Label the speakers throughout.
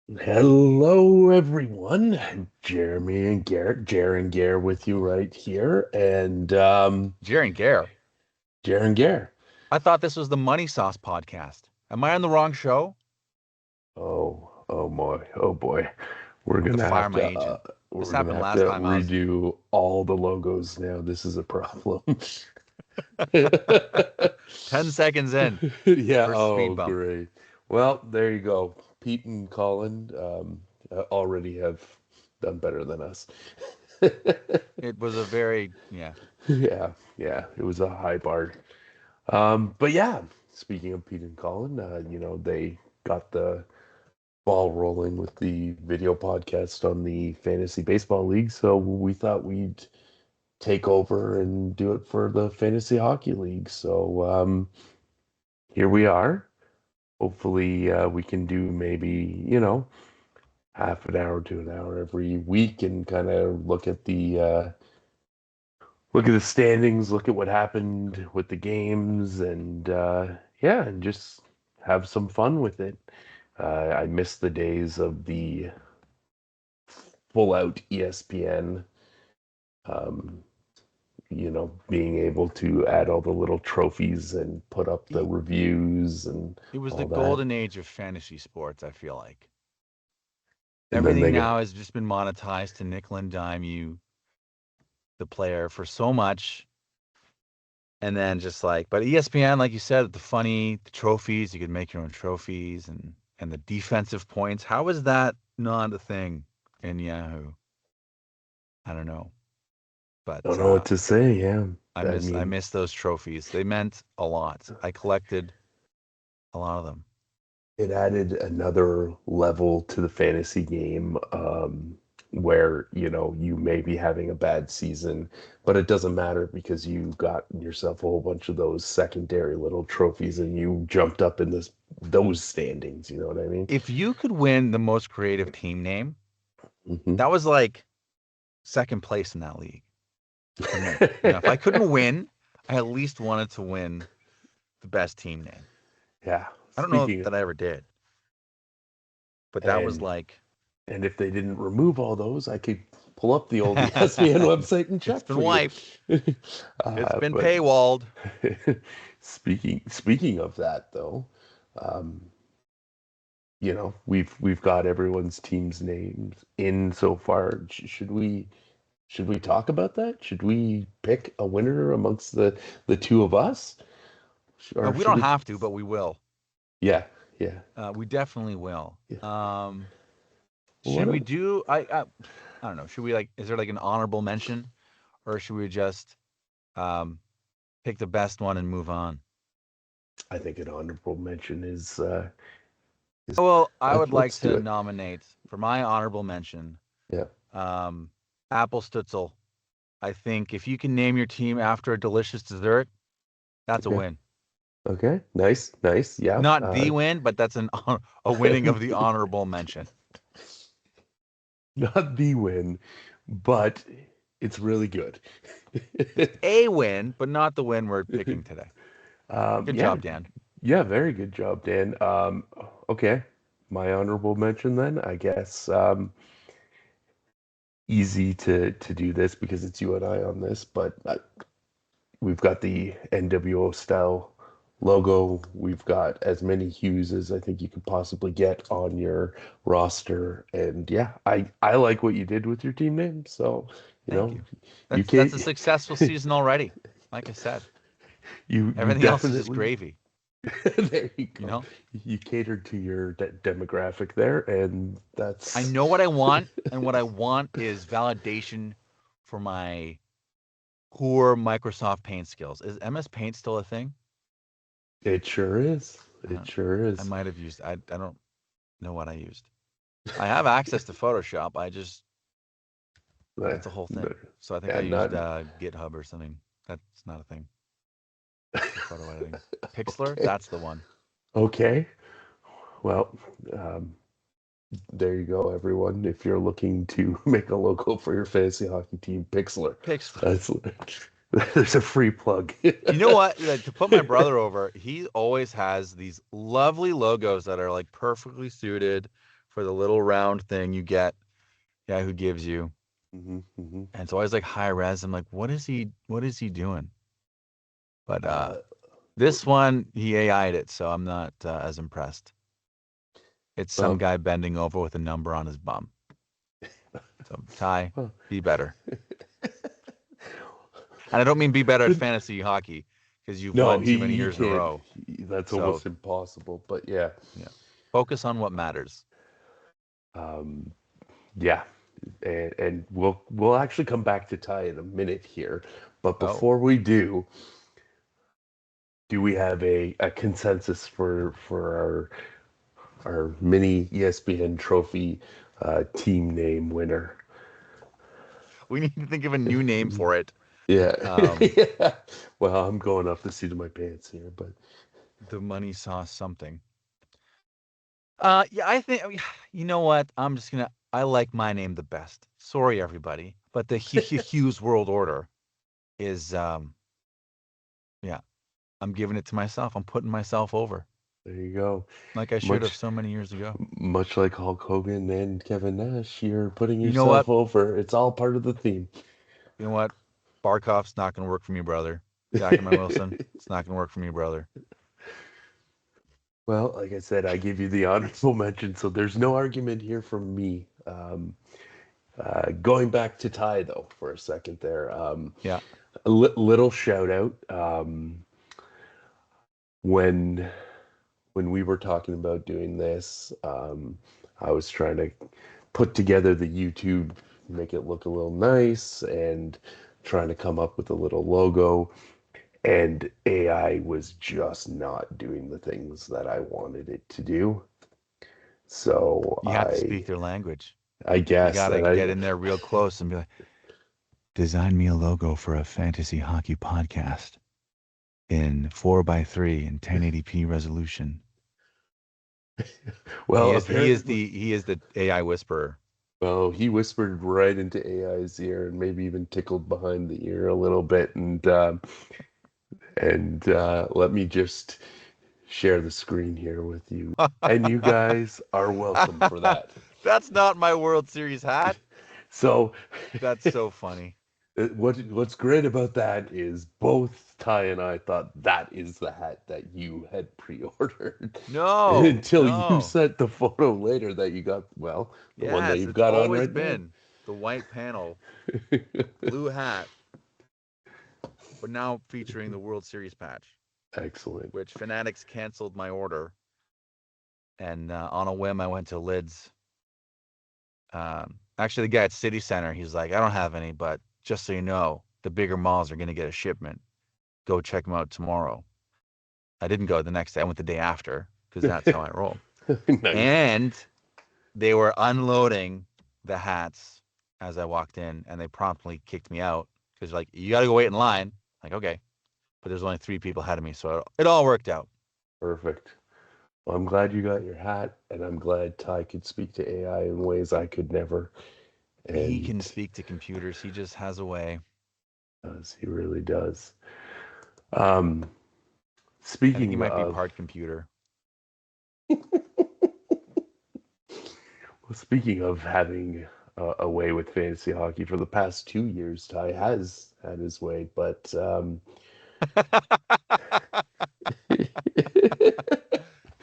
Speaker 1: Hello, everyone. Jeremy and Garrett, Jer and Gar with you right here, and
Speaker 2: Jer and Gar.
Speaker 1: Jer and Gar.
Speaker 2: I thought this was the MoneySauce podcast. Am I on the wrong show?
Speaker 1: Oh boy. We're
Speaker 2: I'm going to
Speaker 1: gonna
Speaker 2: fire
Speaker 1: have
Speaker 2: my
Speaker 1: to
Speaker 2: agent. This
Speaker 1: we're gonna
Speaker 2: happened
Speaker 1: have
Speaker 2: last
Speaker 1: to
Speaker 2: time I was
Speaker 1: redo all the logos now. This is a problem.
Speaker 2: 10 seconds in.
Speaker 1: Yeah.
Speaker 2: First speed
Speaker 1: Oh,
Speaker 2: bump.
Speaker 1: great. Well, there you go. Pete and Colin already have done better than us.
Speaker 2: It was a very, yeah.
Speaker 1: Yeah, yeah, it was a high bar. But yeah, speaking of Pete and Colin, they got the ball rolling with the video podcast on the Fantasy Baseball League, so we thought we'd take over and do it for the Fantasy Hockey League. So here we are. Hopefully, we can do maybe, half an hour to an hour every week and kind of look at the standings, look at what happened with the games, and yeah, and just have some fun with it. I miss the days of the full out ESPN, um, being able to add all the little trophies and put up the
Speaker 2: E-
Speaker 1: reviews and
Speaker 2: It was the
Speaker 1: all that.
Speaker 2: golden age of fantasy sports, I feel like.
Speaker 1: And then
Speaker 2: Everything
Speaker 1: they got,
Speaker 2: now has just been monetized to nickel and dime you, the player, for so much. And then just like, but ESPN, like you said, the trophies, you could make your own trophies and the defensive points. How is that not a thing in Yahoo? I don't know.
Speaker 1: I don't
Speaker 2: But
Speaker 1: know what to say. Yeah. I
Speaker 2: I
Speaker 1: mean,
Speaker 2: miss those trophies. They meant a lot. I collected a lot of them.
Speaker 1: it added another level to the fantasy game, where you may be having a bad season, but it doesn't matter because you got yourself a whole bunch of those secondary little trophies and you jumped up in those standings. You know what I mean?
Speaker 2: If you could win the most creative team name,
Speaker 1: Hmm.
Speaker 2: that was like second place in that league for me. If I couldn't win, I at least wanted to win the best team name.
Speaker 1: Yeah.
Speaker 2: I don't know
Speaker 1: Speaking
Speaker 2: that I ever did, but that was
Speaker 1: and
Speaker 2: like
Speaker 1: and if they didn't remove all those, I could pull up the old ESPN website and
Speaker 2: it's
Speaker 1: check
Speaker 2: been
Speaker 1: for you.
Speaker 2: wiped. It's been
Speaker 1: But
Speaker 2: paywalled.
Speaker 1: speaking of that though, um, we've got everyone's team's names in so far. Should we talk about that? Should we pick a winner amongst the two of us, or
Speaker 2: We
Speaker 1: should
Speaker 2: don't
Speaker 1: we?
Speaker 2: have to, but we will.
Speaker 1: Yeah, yeah,
Speaker 2: We definitely will.
Speaker 1: yeah.
Speaker 2: Should we
Speaker 1: What?
Speaker 2: do? I don't know. Should we like? Is there like an honorable mention, or should we just um, pick the best one and move on?
Speaker 1: I think an honorable mention is
Speaker 2: Well, I would like
Speaker 1: let's do
Speaker 2: to
Speaker 1: it.
Speaker 2: nominate for my honorable mention,
Speaker 1: Yeah.
Speaker 2: um, Apple Stutzel. I think if you can name your team after a delicious dessert, that's a
Speaker 1: Okay.
Speaker 2: win.
Speaker 1: Okay. Nice. Nice. Yeah.
Speaker 2: Not the win, but that's a winning of the honorable mention.
Speaker 1: Not the win, but it's really good.
Speaker 2: It's a win, but not the win we're picking today. Good
Speaker 1: Yeah,
Speaker 2: job, Dan.
Speaker 1: yeah, very good job, Dan. Okay, my honorable mention then, I guess. Easy to do this because it's you and I on this, but we've got the NWO style logo. We've got as many hues as I think you could possibly get on your roster, and yeah, I like what you did with your team name. So, you
Speaker 2: Thank
Speaker 1: know,
Speaker 2: you.
Speaker 1: you
Speaker 2: That's a
Speaker 1: can't.
Speaker 2: successful season already. Like I said,
Speaker 1: You
Speaker 2: everything else is just
Speaker 1: definitely
Speaker 2: gravy.
Speaker 1: there you
Speaker 2: You
Speaker 1: go.
Speaker 2: know,
Speaker 1: You catered to your demographic there, and
Speaker 2: I
Speaker 1: that's
Speaker 2: know what I want, and what I want is validation for my poor Microsoft Paint skills. Is MS Paint still a thing?
Speaker 1: it sure is.
Speaker 2: I
Speaker 1: It
Speaker 2: don't.
Speaker 1: sure
Speaker 2: I
Speaker 1: is.
Speaker 2: might have used. I don't know what I used. I have access to Photoshop. I just
Speaker 1: Uh,
Speaker 2: It's a whole
Speaker 1: no,
Speaker 2: thing. So I think I
Speaker 1: yeah,
Speaker 2: used
Speaker 1: not
Speaker 2: GitHub or something. That's not a thing for photo editing. Pixlr,
Speaker 1: okay.
Speaker 2: that's the one.
Speaker 1: Okay. Well, um, there you go, everyone. If you're looking to make a logo for your fantasy hockey team, Pixlr.
Speaker 2: Pixlr.
Speaker 1: That's there's a free plug.
Speaker 2: You know what? To put my brother over, he always has these lovely logos that are like perfectly suited for the little round thing you get. Yeah, who gives you?
Speaker 1: Hmm. Hmm.
Speaker 2: And it's always like high res. I'm like, what is he? What is he doing? But
Speaker 1: Uh,
Speaker 2: this one he AI'd it, so I'm not as impressed. It's some
Speaker 1: well,
Speaker 2: guy bending over with a number on his bum. So Ty,
Speaker 1: well,
Speaker 2: be better. And I don't mean be better at
Speaker 1: but
Speaker 2: fantasy hockey because you've
Speaker 1: no,
Speaker 2: won too many
Speaker 1: he
Speaker 2: years in a
Speaker 1: can't.
Speaker 2: row.
Speaker 1: That's
Speaker 2: So
Speaker 1: almost impossible. But yeah,
Speaker 2: yeah, focus on what matters.
Speaker 1: um, yeah, and we'll actually come back to Ty in a minute here. But
Speaker 2: Oh,
Speaker 1: before we do we have a consensus for our mini ESPN trophy team name winner?
Speaker 2: we need to think of a new name for it.
Speaker 1: Yeah.
Speaker 2: Um,
Speaker 1: Yeah. Well, I'm going off the seat of my pants here, but
Speaker 2: the money sauce something. Yeah, I think you know what? I'm just gonna. I like my name the best. Sorry, everybody, but the Hughes World Order is yeah. I'm giving it to myself. I'm putting myself over
Speaker 1: there you go.
Speaker 2: like I should have
Speaker 1: Much
Speaker 2: so many years ago.
Speaker 1: much like Hulk Hogan and Kevin Nash, you're putting
Speaker 2: You know what?
Speaker 1: yourself over. It's all part of the theme.
Speaker 2: You know what? Barkov's not gonna work for me, brother. Jackman Wilson, it's not gonna work for me, brother.
Speaker 1: Well, like I said, I give you the honorable mention, so there's no argument here from me. Going back to Ty though for a second there,
Speaker 2: Yeah,
Speaker 1: a little shout out when when we were talking about doing this. I was trying to put together the YouTube, make it look a little nice, and trying to come up with a little logo. And AI was just not doing the things that I wanted it to do. So
Speaker 2: you have to speak their language.
Speaker 1: I
Speaker 2: You
Speaker 1: guess
Speaker 2: gotta
Speaker 1: that
Speaker 2: get in there real close and be like, design me a logo for a fantasy hockey podcast in 4:3 and 1080p resolution.
Speaker 1: well,
Speaker 2: The
Speaker 1: apparently,
Speaker 2: he is the AI whisperer.
Speaker 1: well, he whispered right into AI's ear and maybe even tickled behind the ear a little bit. And let me just share the screen here with you. And you guys are welcome for that.
Speaker 2: That's not my World Series hat.
Speaker 1: So,
Speaker 2: That's so funny.
Speaker 1: what's great about that is both Ty and I thought that is the hat that you had pre-ordered
Speaker 2: No,
Speaker 1: until you
Speaker 2: no.
Speaker 1: sent the photo later that you got, well, the one that
Speaker 2: Yes,
Speaker 1: you've
Speaker 2: it's
Speaker 1: got on
Speaker 2: always
Speaker 1: right now.
Speaker 2: been the white panel, blue hat, but now featuring the World Series patch,
Speaker 1: Excellent.
Speaker 2: which Fanatics canceled my order. And on a whim, I went to Lids. Actually, the guy at City Center, he's like, I don't have any, but just so you know, the bigger malls are going to get a shipment. Go check them out tomorrow. I didn't go the next day. I went the day after because that's how I roll.
Speaker 1: Nice.
Speaker 2: And they were unloading the hats as I walked in, and they promptly kicked me out because like you got to go wait in line. Like okay, but there's only 3 people ahead of me, so it all worked out.
Speaker 1: Perfect. Well, I'm glad you got your hat, and I'm glad Ty could speak to AI in ways I could never.
Speaker 2: He
Speaker 1: And
Speaker 2: can speak to computers. He just has a way.
Speaker 1: he really does. Um,
Speaker 2: I think he
Speaker 1: speaking
Speaker 2: might be
Speaker 1: of,
Speaker 2: part computer.
Speaker 1: well, speaking of having a way with fantasy hockey, for the past 2 years, Ty has had his way, but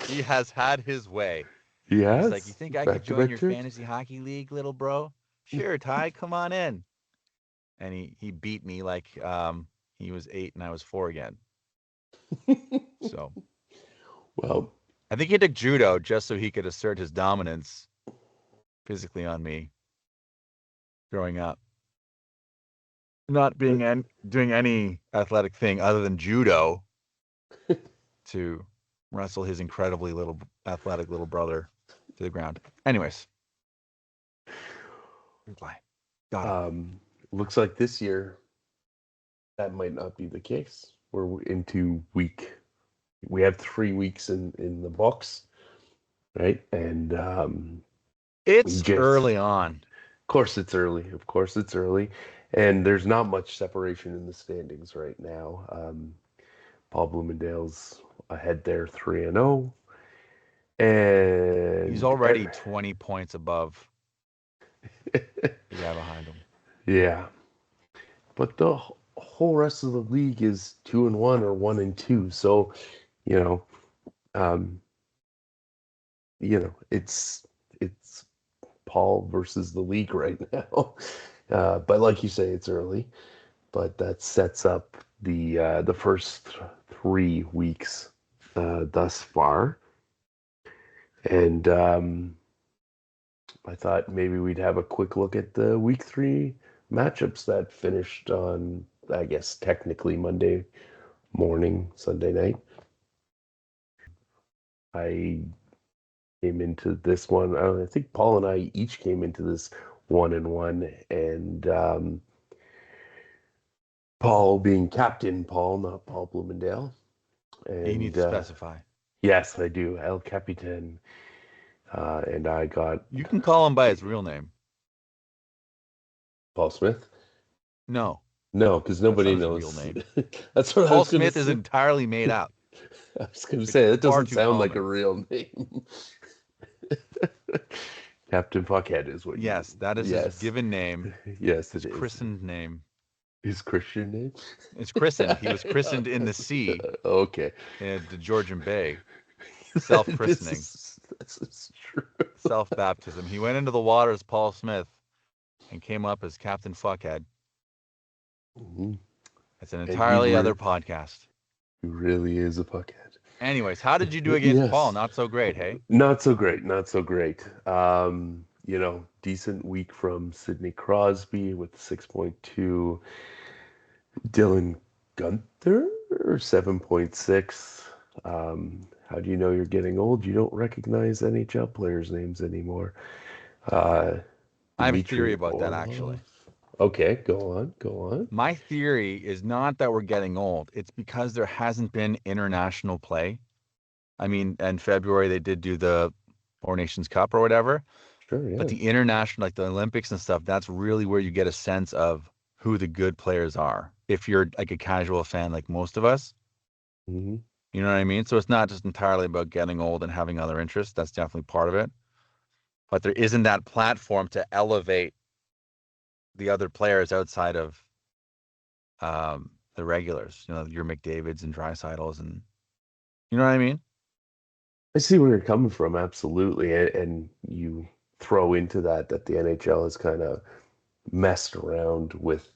Speaker 2: He has had his way.
Speaker 1: he
Speaker 2: He's like, you
Speaker 1: has
Speaker 2: think I could join
Speaker 1: back-to-back
Speaker 2: your
Speaker 1: trips.
Speaker 2: fantasy hockey league, little bro? Sure, Ty, come on in. And he beat me like he was 8 and I was 4 again. So
Speaker 1: Well,
Speaker 2: I think he took judo just so he could assert his dominance physically on me growing up. Not being doing any athletic thing other than judo to wrestle his incredibly little athletic little brother to the ground. Anyways, reply. Got him.
Speaker 1: looks like this year that might not be the case. We're into week. We have 3 weeks in the books, right? And we
Speaker 2: It's
Speaker 1: just,
Speaker 2: early on.
Speaker 1: of course, it's early. Of course, it's early, and there's not much separation in the standings right now. Paul Bloomingdale's ahead there, 3-0,
Speaker 2: He's
Speaker 1: and
Speaker 2: already 20 points above the guy behind him.
Speaker 1: yeah, but the whole rest of the league is 2-1 or 1-2. So, you know, um, it's Paul versus the league right now. But like you say, it's early. But that sets up the first 3 weeks thus far. And I thought maybe we'd have a quick look at the week 3 matchups that finished on, I guess, technically Monday morning, Sunday night. I came into this one. I think Paul and I each came into this 1-1, and Paul being captain, Paul, not Paul Bloomingdale.
Speaker 2: You need
Speaker 1: And
Speaker 2: to specify.
Speaker 1: yes, I do, El Capitan. And I got
Speaker 2: You can call him by his real name.
Speaker 1: Paul Smith.
Speaker 2: No,
Speaker 1: No, because
Speaker 2: that's not
Speaker 1: nobody
Speaker 2: his real
Speaker 1: knows.
Speaker 2: name.
Speaker 1: That's what I
Speaker 2: Paul
Speaker 1: was going to
Speaker 2: Smith is
Speaker 1: say.
Speaker 2: entirely made up.
Speaker 1: I was going to
Speaker 2: It's
Speaker 1: say, that
Speaker 2: far
Speaker 1: doesn't
Speaker 2: too
Speaker 1: sound like a
Speaker 2: common.
Speaker 1: real name. Captain Fuckhead is what you
Speaker 2: Yes,
Speaker 1: mean.
Speaker 2: that is his
Speaker 1: Yes.
Speaker 2: given name,
Speaker 1: Yes, it
Speaker 2: his
Speaker 1: is.
Speaker 2: christened name.
Speaker 1: His Christian name?
Speaker 2: It's christened. He was christened in the sea
Speaker 1: Okay.
Speaker 2: in the Georgian Bay.
Speaker 1: This
Speaker 2: Self-christening,
Speaker 1: is true.
Speaker 2: self-baptism. He went into the water as Paul Smith and came up as Captain Fuckhead.
Speaker 1: Mhm.
Speaker 2: It's an
Speaker 1: And he
Speaker 2: entirely other podcast.
Speaker 1: really is a fuckhead.
Speaker 2: Anyways, how did you do against Paul?
Speaker 1: Yes.
Speaker 2: Not so great, hey?
Speaker 1: Not so great, not so great. Decent week from Sidney Crosby with 6.2. Dylan Gunther, 7.6. How do you know you're getting old? You don't recognize NHL players' names anymore. Uh,
Speaker 2: I have a theory
Speaker 1: Dmitry
Speaker 2: about that
Speaker 1: Orlov.
Speaker 2: actually.
Speaker 1: Okay, go on, go on.
Speaker 2: My theory is not that we're getting old. It's because there hasn't been international play. I mean, in February they did do the Four Nations Cup or whatever,
Speaker 1: Sure,
Speaker 2: but
Speaker 1: yeah.
Speaker 2: the international, like the Olympics and stuff, that's really where you get a sense of who the good players are. If you're like a casual fan, like most of us,
Speaker 1: Hmm.
Speaker 2: you know what I mean? So it's not just entirely about getting old and having other interests. That's definitely part of it. But there isn't that platform to elevate the other players outside of the regulars. You know, your McDavids and Drysaddles, and you know what I mean?
Speaker 1: I see where you're coming from, absolutely. And you throw into that the NHL has kind of messed around with,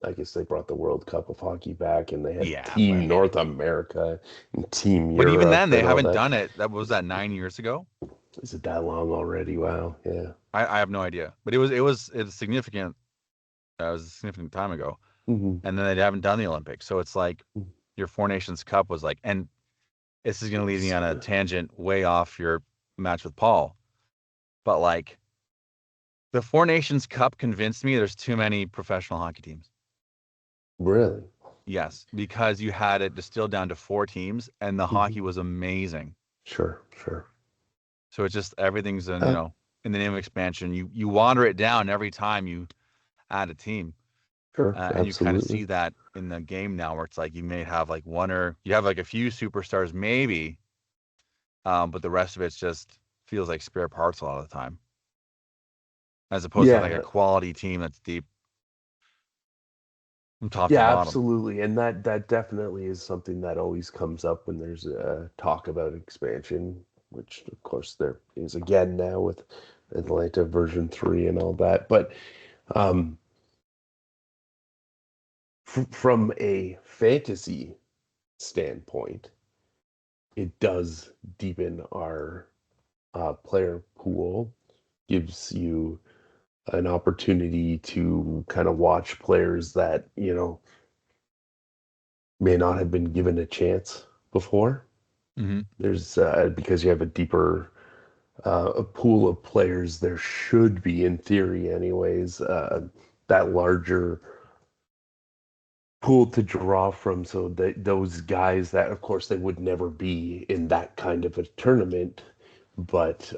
Speaker 1: I guess they brought the World Cup of Hockey back and they had
Speaker 2: Yeah,
Speaker 1: Team North America and Team
Speaker 2: but even
Speaker 1: Europe
Speaker 2: then they
Speaker 1: and all
Speaker 2: haven't
Speaker 1: that.
Speaker 2: done it. That was that 9 years ago.
Speaker 1: Is it that long already? Wow. Yeah.
Speaker 2: I have no idea, but it was significant. That was a significant time ago,
Speaker 1: Hmm.
Speaker 2: and then they haven't done the Olympics. So it's like your Four Nations Cup was like, and this is going to lead me on a tangent way off your match with Paul, but like the Four Nations Cup convinced me there's too many professional hockey teams.
Speaker 1: Really?
Speaker 2: Yes, because you had it distilled down to four teams, and the
Speaker 1: Hmm.
Speaker 2: hockey was amazing.
Speaker 1: Sure, sure.
Speaker 2: So it's just everything's in,
Speaker 1: Uh,
Speaker 2: in the name of expansion. You water it down every time you add a team,
Speaker 1: sure,
Speaker 2: and you kind of see
Speaker 1: absolutely.
Speaker 2: that in the game now, where it's like you may have like one or you have like a few superstars maybe, but the rest of it's just feels like spare parts a lot of the time, as opposed to like a
Speaker 1: Yeah,
Speaker 2: quality team that's deep from top to
Speaker 1: yeah,
Speaker 2: bottom.
Speaker 1: absolutely. And that definitely is something that always comes up when there's a talk about expansion, which of course there is again now with Atlanta version 3 and all that. But um, from a fantasy standpoint, it does deepen our player pool, gives you an opportunity to kind of watch players that, may not have been given a chance before.
Speaker 2: Hmm.
Speaker 1: There's because you have a deeper a pool of players, there should be, in theory, anyways, that larger pool to draw from. So that those guys that, of course, they would never be in that kind of a tournament, but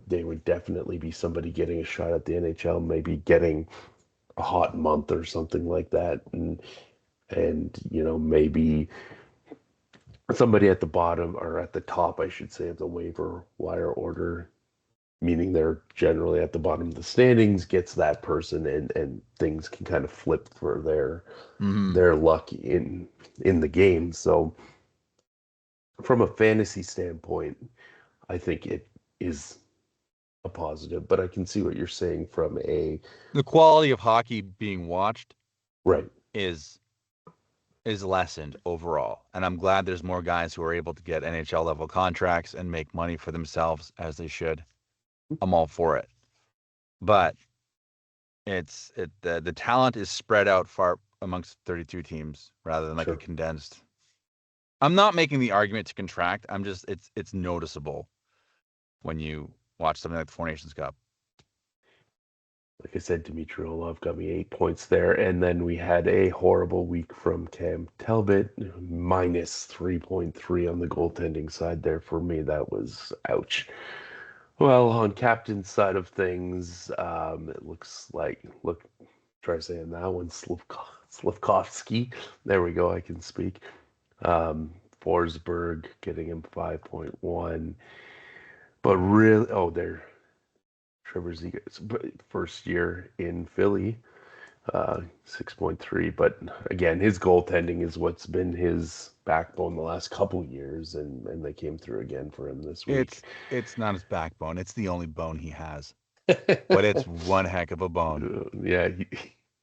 Speaker 1: they would definitely be somebody getting a shot at the NHL, maybe getting a hot month or something like that, and maybe somebody at the bottom or at the top, I should say, of the waiver wire order, meaning they're generally at the bottom of the standings, gets that person, and things can kind of flip for
Speaker 2: Hmm.
Speaker 1: their luck in the game. So from a fantasy standpoint, I think it is a positive, but I can see what you're saying from a
Speaker 2: The quality of hockey being watched
Speaker 1: right.
Speaker 2: is lessened overall. And I'm glad there's more guys who are able to get NHL level contracts and make money for themselves as they should. I'm all for it. But the talent is spread out far amongst 32 teams rather than like a
Speaker 1: Sure.
Speaker 2: condensed. I'm not making the argument to contract. I'm just it's noticeable when you watch something like the Four Nations Cup.
Speaker 1: Like I said, Dmitry Orlov got me 8 points there. And then we had a horrible week from Cam Talbot, minus 3.3 on the goaltending side there for me. That was ouch. Well, on captain's side of things, it looks like, try saying that one, Slavkovsky. There we go, I can speak. Forsberg getting him 5.1. But really, oh, there, Trevor Zegras, first year in Philly, 6.3. But again, his goaltending is what's been his backbone the last couple years, and they came through again for him this week.
Speaker 2: It's not his backbone. It's the only bone he has. But it's one heck of a bone.
Speaker 1: Yeah,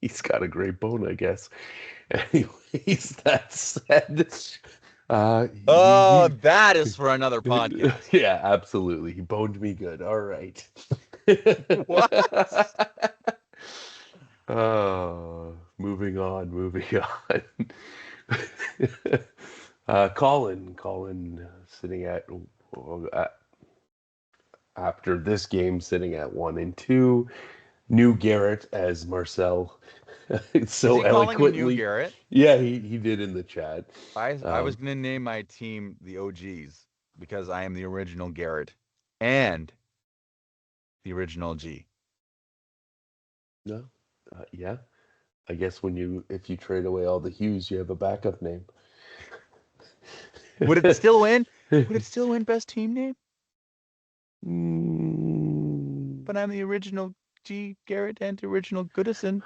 Speaker 1: he's got a great bone, I guess. Anyways, that said, uh,
Speaker 2: Oh,
Speaker 1: he,
Speaker 2: that is for another podcast.
Speaker 1: yeah, absolutely. He boned me good. All right.
Speaker 2: What?
Speaker 1: Moving on, moving on. Colin sitting uh, after this game, sitting at 1-2. New Garrett, as Marcel
Speaker 2: Is
Speaker 1: so
Speaker 2: he calling you New
Speaker 1: eloquently.
Speaker 2: Garrett?
Speaker 1: Yeah, he did in the chat.
Speaker 2: I was
Speaker 1: Um,
Speaker 2: gonna name my team the OGs because I am the original Garrett and the original G.
Speaker 1: no, yeah. I guess if you trade away all the Hughes, you have a backup name.
Speaker 2: Would it still win? Would it still win best team name?
Speaker 1: Mm.
Speaker 2: But I'm the original G Garrett and the original Goodison.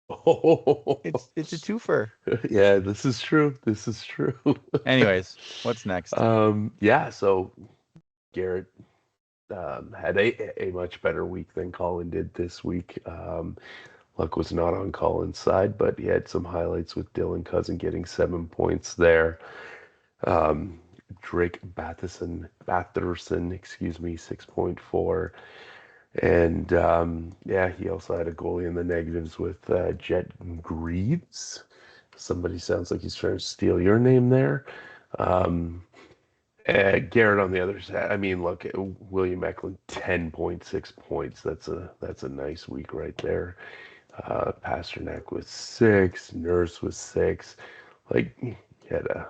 Speaker 1: Oh,
Speaker 2: It's a twofer.
Speaker 1: yeah, this is true. This is true.
Speaker 2: Anyways, what's next?
Speaker 1: Yeah, so Garrett had a much better week than Colin did this week. Luck was not on Colin's side, but he had some highlights with Dylan Cousin getting 7 points there. Um, Drake Batherson, excuse me, 6.4. And yeah, he also had a goalie in the negatives with Jet Greaves. Somebody sounds like he's trying to steal your name there. Um, Garrett on the other side. I mean, look, William Eklund, 10.6 points. That's a nice week right there. Pasternak was 6. Nurse was 6. Like, he had a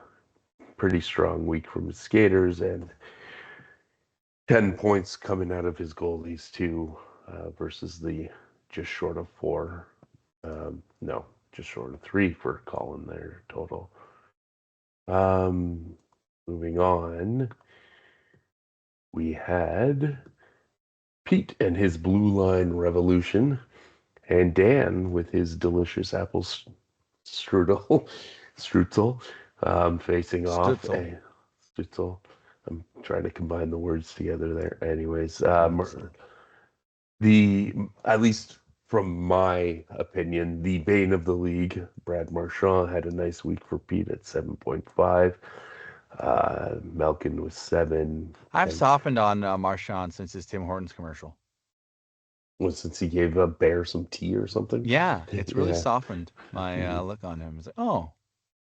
Speaker 1: pretty strong week from his skaters and 10 points coming out of his goalies too, versus the just short of 4. No, just short of 3 for Colin there total. Um, Moving on, we had Pete and his blue line revolution, and Dan with his delicious apple strudel, strutzel, facing off.
Speaker 2: Stutzel.
Speaker 1: Strutzel. I'm trying to combine the words together there. Anyways,
Speaker 2: Stutzel.
Speaker 1: the at least from my opinion, the bane of the league, Brad Marchand had a nice week for Pete at 7.5. Malkin was 7,
Speaker 2: I've
Speaker 1: and
Speaker 2: softened on Marchand since his Tim Hortons commercial.
Speaker 1: was since he gave a bear some tea or something.
Speaker 2: Yeah, it's really
Speaker 1: Yeah.
Speaker 2: softened my
Speaker 1: Mm,
Speaker 2: look on him. It's like, oh,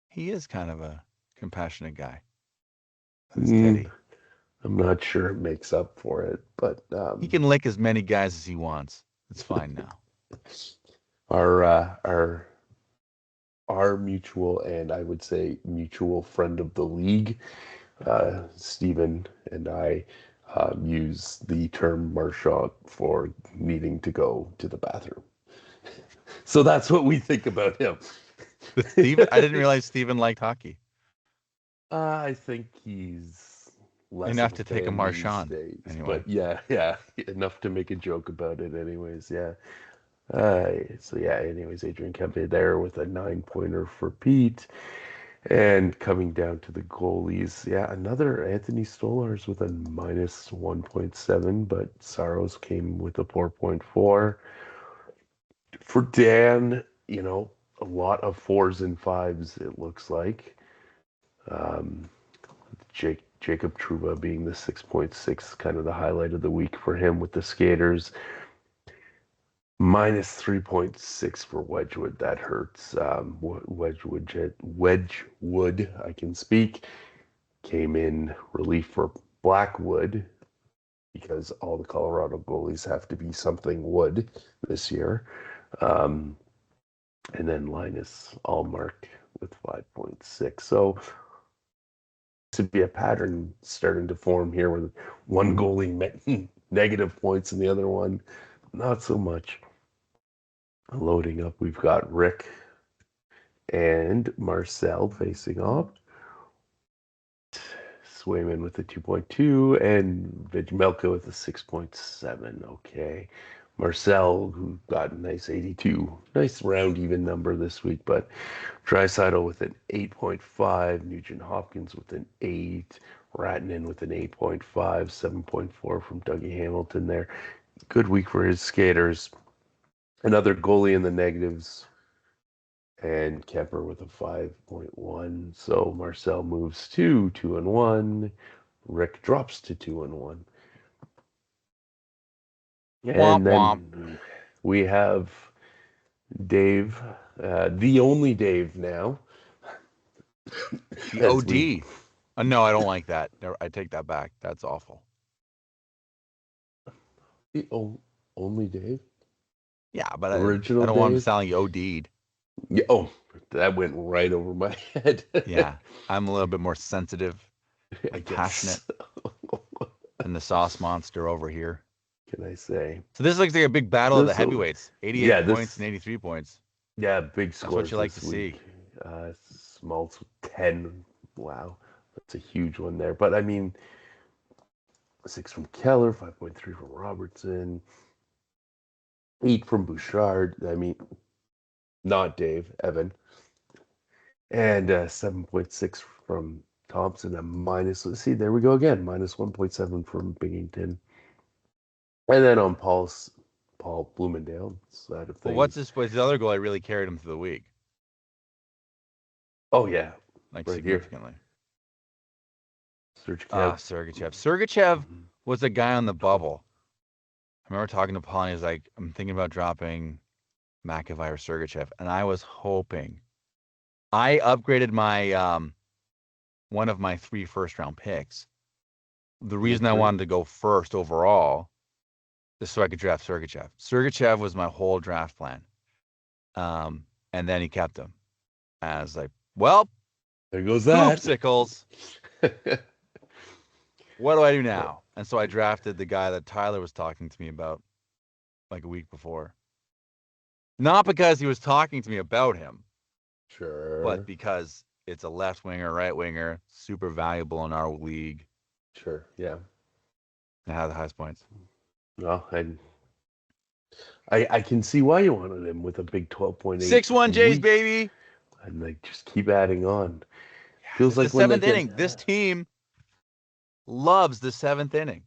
Speaker 2: he is kind of a compassionate guy. That's
Speaker 1: mm,
Speaker 2: Teddy.
Speaker 1: I'm not sure it makes up for it, but
Speaker 2: He can lick as many guys as he wants. It's fine now.
Speaker 1: our uh, our our mutual and I would say mutual friend of the league, Stephen and I use the term Marchand for needing to go to the bathroom. So that's what we think about him.
Speaker 2: Steven, I didn't realize Steven liked hockey.
Speaker 1: I think he's less of
Speaker 2: Enough
Speaker 1: a
Speaker 2: to take a
Speaker 1: fan these
Speaker 2: Marchand,
Speaker 1: days,
Speaker 2: anyway.
Speaker 1: but yeah, enough to make a joke about it, anyways. Yeah. So yeah. Anyways, Adrian Kempe there with a 9-pointer for Pete, and coming down to the goalies, yeah, another Anthony Stolarz with a minus 1.7, but Saros came with a 4.4. For Dan, a lot of fours and fives. It looks like. Um, Jacob Trouba being the 6.6, kind of the highlight of the week for him with the skaters. Minus 3.6 for Wedgwood. That hurts. Wedgwood, I can speak, came in relief for Blackwood because all the Colorado goalies have to be something wood this year. And then Linus Allmark with 5.6. So to be a pattern starting to form here with one goalie negative points and the other one not so much. Loading up, we've got Rick and Marcel facing off. Swayman with a 2.2 and Vejmelka with a 6.7. Okay. Marcel, who got a nice 82. Nice round even number this week, but Draisaitl with an 8.5, Nugent Hopkins with an 8, Ratinen with an 8.5, 7.4 from Dougie Hamilton there. Good week for his skaters. Another goalie in the negatives, and Kemper with a 5.1. So Marcel moves to 2-1. Rick drops to 2-1.
Speaker 2: Womp
Speaker 1: And
Speaker 2: womp.
Speaker 1: then we have Dave, the only Dave now.
Speaker 2: The
Speaker 1: As we
Speaker 2: OD. No, I don't like that. I take that back. That's awful.
Speaker 1: the only Dave,
Speaker 2: Yeah, but I
Speaker 1: original
Speaker 2: don't want him to
Speaker 1: Dave.
Speaker 2: sound like he OD'd.
Speaker 1: Yeah, that went right over my head.
Speaker 2: Yeah, I'm a little bit more sensitive
Speaker 1: I
Speaker 2: and passionate
Speaker 1: guess.
Speaker 2: than the sauce monster over here.
Speaker 1: Can I say
Speaker 2: So this looks like a big battle of the
Speaker 1: this?
Speaker 2: heavyweights. 88
Speaker 1: Yeah,
Speaker 2: points and
Speaker 1: this.
Speaker 2: 83 points.
Speaker 1: Yeah, big
Speaker 2: That's what
Speaker 1: scores
Speaker 2: you like to
Speaker 1: this
Speaker 2: see.
Speaker 1: week. Smaltz with 10. Wow, that's a huge one there. But I mean, 6 from Keller, 5.3 from Robertson, 8 from Bouchard. I mean, not Dave, Evan. And 7.6 from Thompson. A minus, let's see, there we go again. Minus 1.7 from Binghamton. And then on Paul Bloomingdale side of
Speaker 2: Well, what's
Speaker 1: things.
Speaker 2: his other goal? I really carried him through the week,
Speaker 1: Oh, yeah,
Speaker 2: like
Speaker 1: right here.
Speaker 2: significantly.
Speaker 1: Sergachev.
Speaker 2: Sergachev. Sergachev
Speaker 1: Mhm.
Speaker 2: was a guy on the bubble. I remember talking to Paul, and he was like, I'm thinking about dropping McAvoy or Sergachev. And I was hoping. I upgraded my one of my 3 first-round picks. The reason I wanted to go first overall is so I could draft Sergachev. Sergachev was my whole draft plan. And then he kept him. And I was like, well,
Speaker 1: There goes that.
Speaker 2: poopsicles. What do I do now? And so I drafted the guy that Tyler was talking to me about like a week before. Not because he was talking to me about him, but
Speaker 1: Sure.
Speaker 2: because it's a left winger, right winger, super valuable in our league.
Speaker 1: Sure. Yeah.
Speaker 2: And had the highest points.
Speaker 1: Well, I can see why you wanted him with a big 12.8
Speaker 2: 6-1 Jays,
Speaker 1: week,
Speaker 2: baby.
Speaker 1: and they just keep adding on.
Speaker 2: Yeah,
Speaker 1: Feels
Speaker 2: it's the
Speaker 1: like when they
Speaker 2: seventh
Speaker 1: get
Speaker 2: inning. This team loves the 7th inning.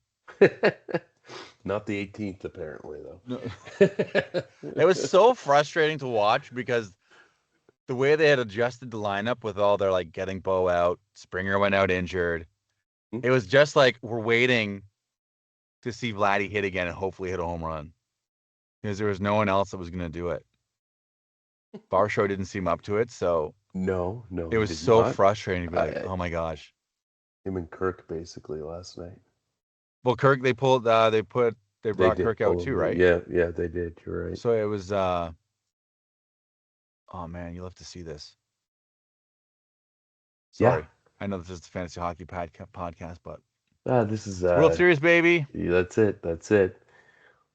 Speaker 1: not the 18th apparently though.
Speaker 2: No. It was so frustrating to watch because the way they had adjusted the lineup with all their like getting Bo out, Springer went out injured. It was just like we're waiting to see Vladdy hit again and hopefully hit a home run because there was no one else that was going to do it. Barshow didn't seem up to it, so
Speaker 1: No,
Speaker 2: it
Speaker 1: he
Speaker 2: was
Speaker 1: did
Speaker 2: so
Speaker 1: not.
Speaker 2: frustrating to be like, oh my gosh.
Speaker 1: Him and Kirk basically last night.
Speaker 2: Well, Kirk, they
Speaker 1: They
Speaker 2: brought
Speaker 1: did
Speaker 2: Kirk out
Speaker 1: pull
Speaker 2: too,
Speaker 1: him.
Speaker 2: right?
Speaker 1: Yeah, they did. You're right.
Speaker 2: So it was, oh man, you'll have to see this.
Speaker 1: Yeah.
Speaker 2: Sorry. I know this is the fantasy hockey podcast, but
Speaker 1: This is
Speaker 2: it's World Series, baby.
Speaker 1: yeah, that's it. That's it.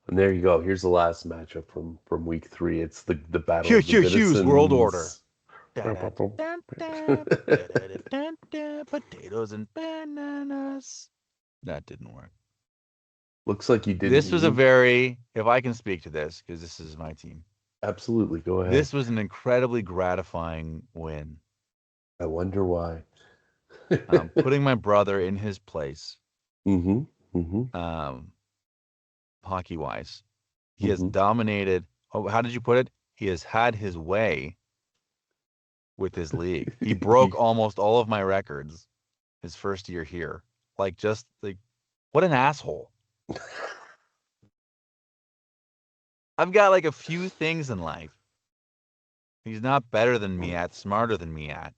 Speaker 1: And there you go. Here's the last matchup from week 3. It's the battle of the
Speaker 2: Hughes World Order.
Speaker 1: Bittisons
Speaker 2: Potatoes and bananas. That didn't work.
Speaker 1: Looks like you didn't
Speaker 2: This was a
Speaker 1: need.
Speaker 2: very, if I can speak to this, because this is my team.
Speaker 1: Absolutely, go ahead.
Speaker 2: This was an incredibly gratifying win.
Speaker 1: I wonder why.
Speaker 2: Putting my brother in his place,
Speaker 1: Mm-hmm. Mm-hmm.
Speaker 2: hockey wise. He has
Speaker 1: Mm-hmm.
Speaker 2: dominated. Oh, how did you put it? He has had his way with his league. He broke almost all of my records his first year here. Just like, what an asshole. I've got like a few things in life he's not better than me at, smarter than me at.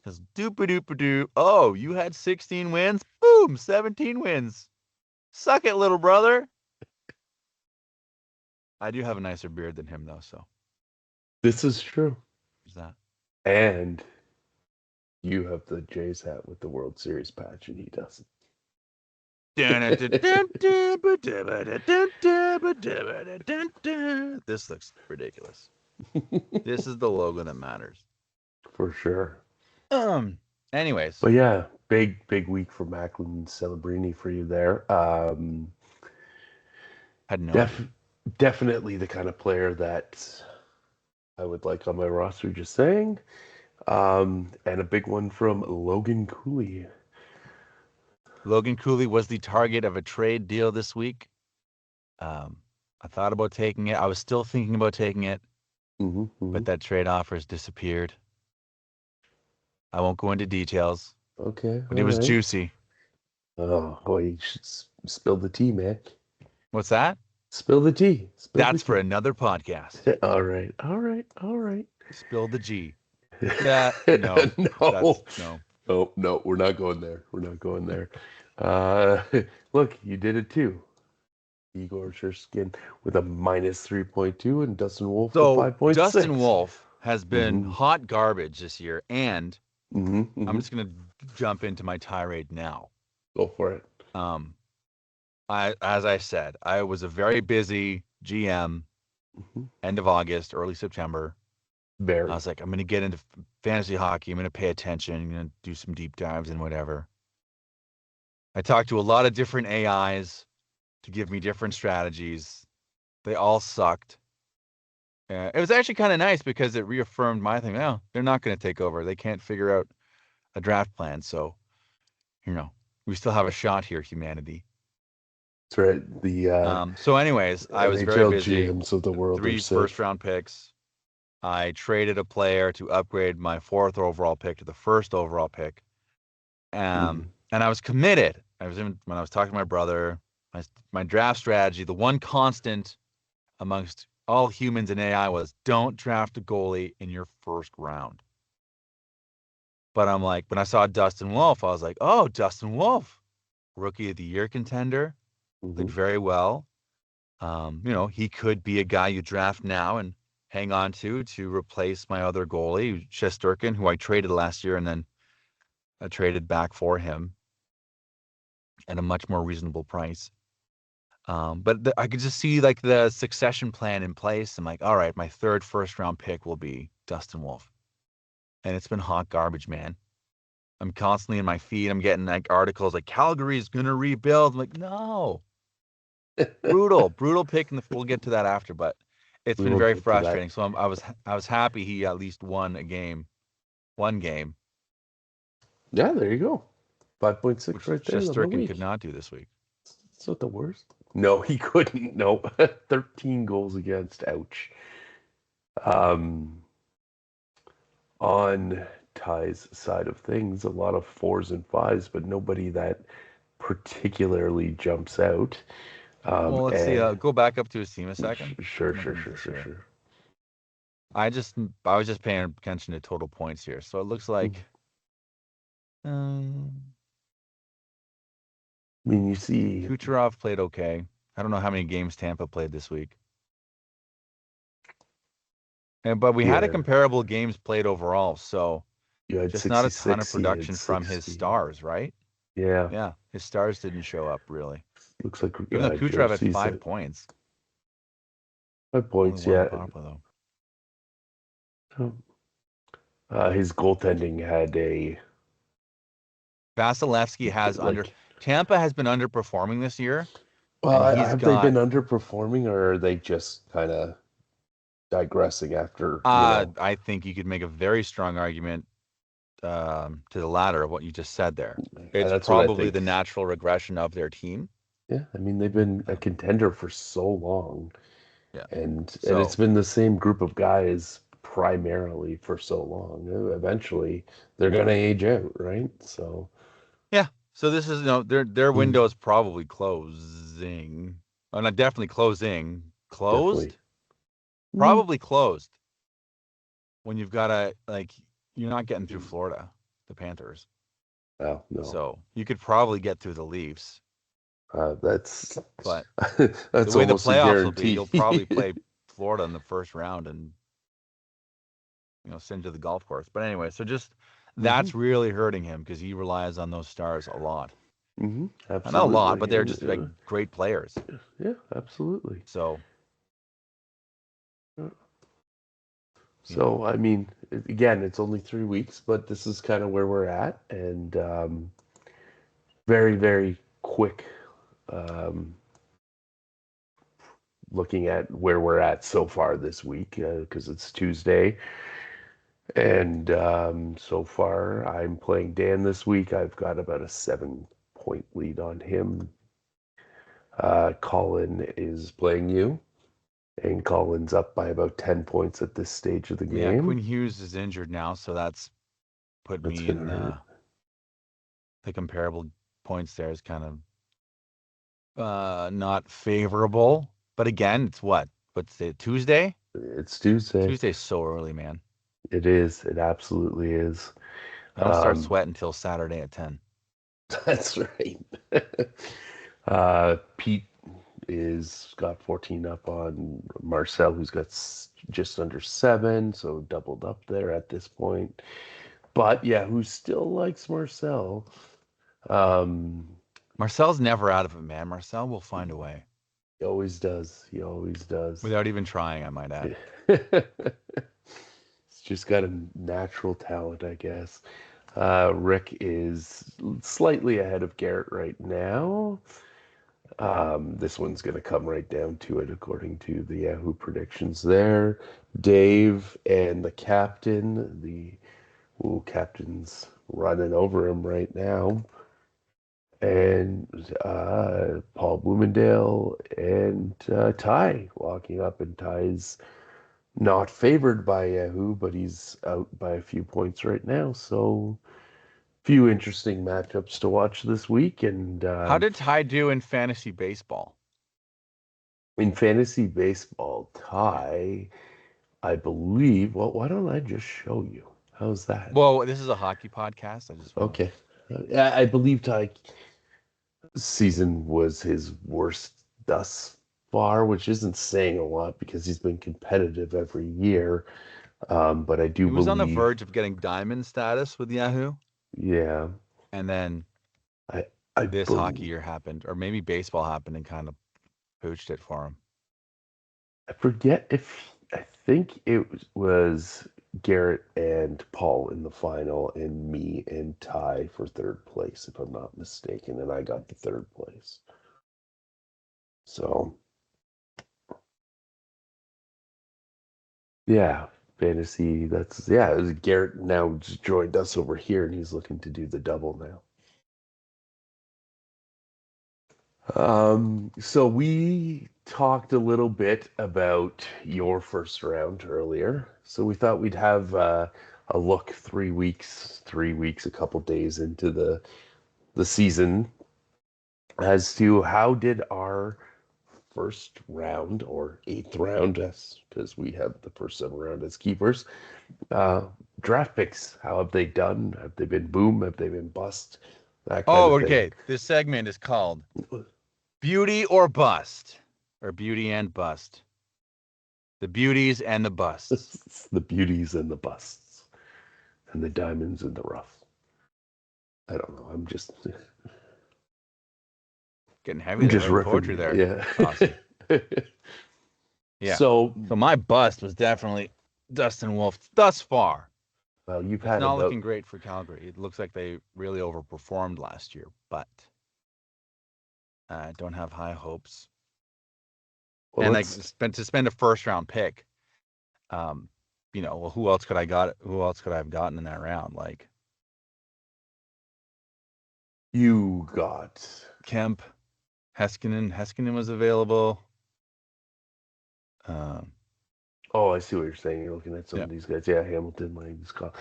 Speaker 2: Because doop-a-doop-a-doo. Oh, you had 16 wins? Boom, 17 wins. Suck it, little brother. I do have a nicer beard than him, though, so
Speaker 1: This is true.
Speaker 2: there's that.
Speaker 1: And you have the Jays hat with the World Series patch, and he doesn't.
Speaker 2: This looks ridiculous. This is the logo that matters.
Speaker 1: For sure.
Speaker 2: Anyways.
Speaker 1: But yeah, big week for Macklin Celebrini for you there.
Speaker 2: Had no idea.
Speaker 1: Definitely the kind of player that I would like on my roster, just saying. And a big one from Logan Cooley.
Speaker 2: Logan Cooley was the target of a trade deal this week. I thought about taking it. I was still thinking about taking it, but that trade offer has disappeared. I won't go into details.
Speaker 1: Okay,
Speaker 2: But it was juicy.
Speaker 1: Oh, boy, you should spill the tea, man.
Speaker 2: What's that?
Speaker 1: Spill the tea.
Speaker 2: That's for another podcast.
Speaker 1: All right.
Speaker 2: Spill the G. Yeah, no.
Speaker 1: No, we're not going there. Look, you did it too. Igor Sherskin with a -3.2 and Dustin Wolf with 5.6.
Speaker 2: Dustin Wolf has been hot garbage this year, and I'm just gonna jump into my tirade now.
Speaker 1: Go for it.
Speaker 2: As I said, I was a very busy GM, end of August, early September. I was like, I'm gonna get into fantasy hockey. I'm gonna pay attention. I'm gonna do some deep dives and whatever. I talked to a lot of different AIs to give me different strategies. They all sucked. It was actually kind of nice because it reaffirmed my thing. Oh, they're not going to take over. They can't figure out a draft plan. So, we still have a shot here, humanity.
Speaker 1: That's right.
Speaker 2: So anyways, I was very busy.
Speaker 1: GMs of the world
Speaker 2: 3 first-round picks. I traded a player to upgrade my 4th overall pick to the 1st overall pick. And I was committed. When I was talking to my brother, my draft strategy, the one constant amongst all humans and AI was don't draft a goalie in your 1st round. But I'm like, when I saw Dustin Wolf, I was like, oh, Dustin Wolf, rookie of the year contender, did very well. He could be a guy you draft now and hang on to replace my other goalie, Shesterkin, who I traded last year and then I traded back for him at a much more reasonable price. But I could just see like the succession plan in place. I'm like, all right, my 3rd first-round pick will be Dustin Wolf. And it's been hot garbage, man. I'm constantly in my feed. I'm getting like articles like Calgary's going to rebuild. I'm like, no. brutal pick. We'll get to that after, but it's been very frustrating. So I was happy he at least won one game.
Speaker 1: Yeah, there you go. 5.6 right there.
Speaker 2: Shesterkin could not do this week.
Speaker 1: It's not the worst. No, he couldn't. No, 13 goals against. Ouch. On Ty's side of things, a lot of 4s and 5s, but nobody that particularly jumps out.
Speaker 2: Well, let's see. Go back up to his team a second.
Speaker 1: Sure.
Speaker 2: I was just paying attention to total points here. So it looks like
Speaker 1: I mean, you see
Speaker 2: Kucherov played okay. I don't know how many games Tampa played this week. But we had a comparable games played overall, so just not a ton of production from his stars, right?
Speaker 1: Yeah.
Speaker 2: His stars didn't show up really.
Speaker 1: Looks like
Speaker 2: even though Kucherov had 5 points.
Speaker 1: 5 points, yeah.
Speaker 2: Papa, though.
Speaker 1: His goaltending had a
Speaker 2: Vasilevsky has
Speaker 1: like.
Speaker 2: Tampa has been underperforming this year,
Speaker 1: Well,
Speaker 2: and he's
Speaker 1: have they been
Speaker 2: got
Speaker 1: underperforming, or are they just kind of digressing after?
Speaker 2: I think you could make a very strong argument to the latter of what you just said there. It's
Speaker 1: That's what I
Speaker 2: probably the
Speaker 1: think.
Speaker 2: natural regression of their team.
Speaker 1: Yeah, I mean they've been a
Speaker 2: Um,
Speaker 1: contender for so long,
Speaker 2: yeah.
Speaker 1: and it's
Speaker 2: So
Speaker 1: been the same group of guys primarily for so long. Eventually, they're gonna age out, right? So,
Speaker 2: yeah. So this is their
Speaker 1: mm,
Speaker 2: window is probably closing. Oh, not definitely closing.
Speaker 1: definitely.
Speaker 2: Closed?
Speaker 1: Mm,
Speaker 2: Probably closed. When you've got to like you're not getting through Florida, the Panthers.
Speaker 1: well, no,
Speaker 2: So you could probably get through the Leafs,
Speaker 1: that's
Speaker 2: but the
Speaker 1: that's
Speaker 2: way the
Speaker 1: almost a
Speaker 2: playoffs will be,
Speaker 1: guarantee.
Speaker 2: you'll probably play Florida in the first round and send to the golf course. But anyway, so just
Speaker 1: Hmm.
Speaker 2: that's really hurting him because he relies on those stars a lot.
Speaker 1: Hmm.
Speaker 2: Not a lot, but
Speaker 1: Absolutely.
Speaker 2: they're just like great players.
Speaker 1: Yeah, absolutely.
Speaker 2: So yeah,
Speaker 1: So, I mean, again, it's only 3 weeks, but this is kind of where we're at, and very, very quick um, looking at where we're at so far this week because it's Tuesday. And so far, I'm playing Dan this week. I've got about a 7 point lead on him. Colin is playing you, and Colin's up by about 10 points at this stage of the
Speaker 2: yeah. Quinn
Speaker 1: game.
Speaker 2: Hughes is injured now, so that's put
Speaker 1: That's
Speaker 2: me
Speaker 1: gonna
Speaker 2: in
Speaker 1: hurt.
Speaker 2: the comparable points there is kind of not favorable. But again, it's what? What's it, Tuesday?
Speaker 1: It's Tuesday.
Speaker 2: Tuesday's so early, man.
Speaker 1: It is. It absolutely is.
Speaker 2: I don't start
Speaker 1: Um,
Speaker 2: sweating until Saturday at 10.
Speaker 1: that's right. Pete is got 14 up on Marcel, who's got just under 7, so doubled up there at this point. But yeah, who still likes Marcel? Um,
Speaker 2: Marcel's never out of it, man. Marcel will find a way
Speaker 1: he always does. He always does.
Speaker 2: without even trying, I might add.
Speaker 1: He's just got a natural talent, I guess. Rick is slightly ahead of Garrett right now. This one's going to come right down to it according to the Yahoo predictions there. Dave and the captain, captain's running over him right now. And Paul Bloomendale and Ty walking up, and Ty's not favored by Yahoo, but he's out by a few points right now. So, few interesting matchups to watch this week. And
Speaker 2: How did Ty do in fantasy baseball?
Speaker 1: in fantasy baseball,
Speaker 2: Yeah.
Speaker 1: Ty, I believe. Well, why don't I just show you? How's that?
Speaker 2: Well, this is a hockey podcast. I just want to.
Speaker 1: Okay. I believe Ty season was his worst thus far, which isn't saying a lot because he's been competitive every year. But I do
Speaker 2: He was on the
Speaker 1: believe,
Speaker 2: verge of getting diamond status with Yahoo,
Speaker 1: yeah,
Speaker 2: and then
Speaker 1: I I
Speaker 2: this hockey
Speaker 1: bel
Speaker 2: year happened, or maybe baseball happened and kind of pooched it for him.
Speaker 1: I forget if I think it was Garrett and Paul in the final, and me and Ty for third place, if I'm not mistaken, and I got the third place. So yeah, fantasy. That's yeah. Garrett now just joined us over here, and he's looking to do the double now. So we talked a little bit about your first round earlier. So we thought we'd have a look 3 weeks, a couple days into the season as to how did our first round or eighth round, because we have the first 7 round as keepers, uh, draft picks. How have they done? Have they been boom? Have they been bust? That kind
Speaker 2: Oh,
Speaker 1: of thing.
Speaker 2: okay. This segment is called Beauty or Bust, or Beauty and Bust. The beauties and the busts.
Speaker 1: It's the beauties and the busts and the diamonds in the rough. I don't know.
Speaker 2: Getting heavy
Speaker 1: I'm
Speaker 2: there,
Speaker 1: just
Speaker 2: writing poetry
Speaker 1: riffing.
Speaker 2: there, Austin.
Speaker 1: Yeah.
Speaker 2: Yeah.
Speaker 1: So
Speaker 2: So my bust was definitely Dustin Wolf thus far.
Speaker 1: Well, you've
Speaker 2: It's
Speaker 1: had
Speaker 2: not
Speaker 1: about
Speaker 2: looking great for Calgary. It looks like they really overperformed last year, but I don't have high hopes.
Speaker 1: well,
Speaker 2: And like
Speaker 1: let's
Speaker 2: to spend a first round pick, um, well, who else could I got? Who else could I have gotten in that round? Like
Speaker 1: you got.
Speaker 2: Kemp, Heskinen. Heskinen was available. Um,
Speaker 1: Oh, I see what you're saying. You're looking at some
Speaker 2: yeah,
Speaker 1: of these guys. Yeah, Hamilton, Lang, Scott.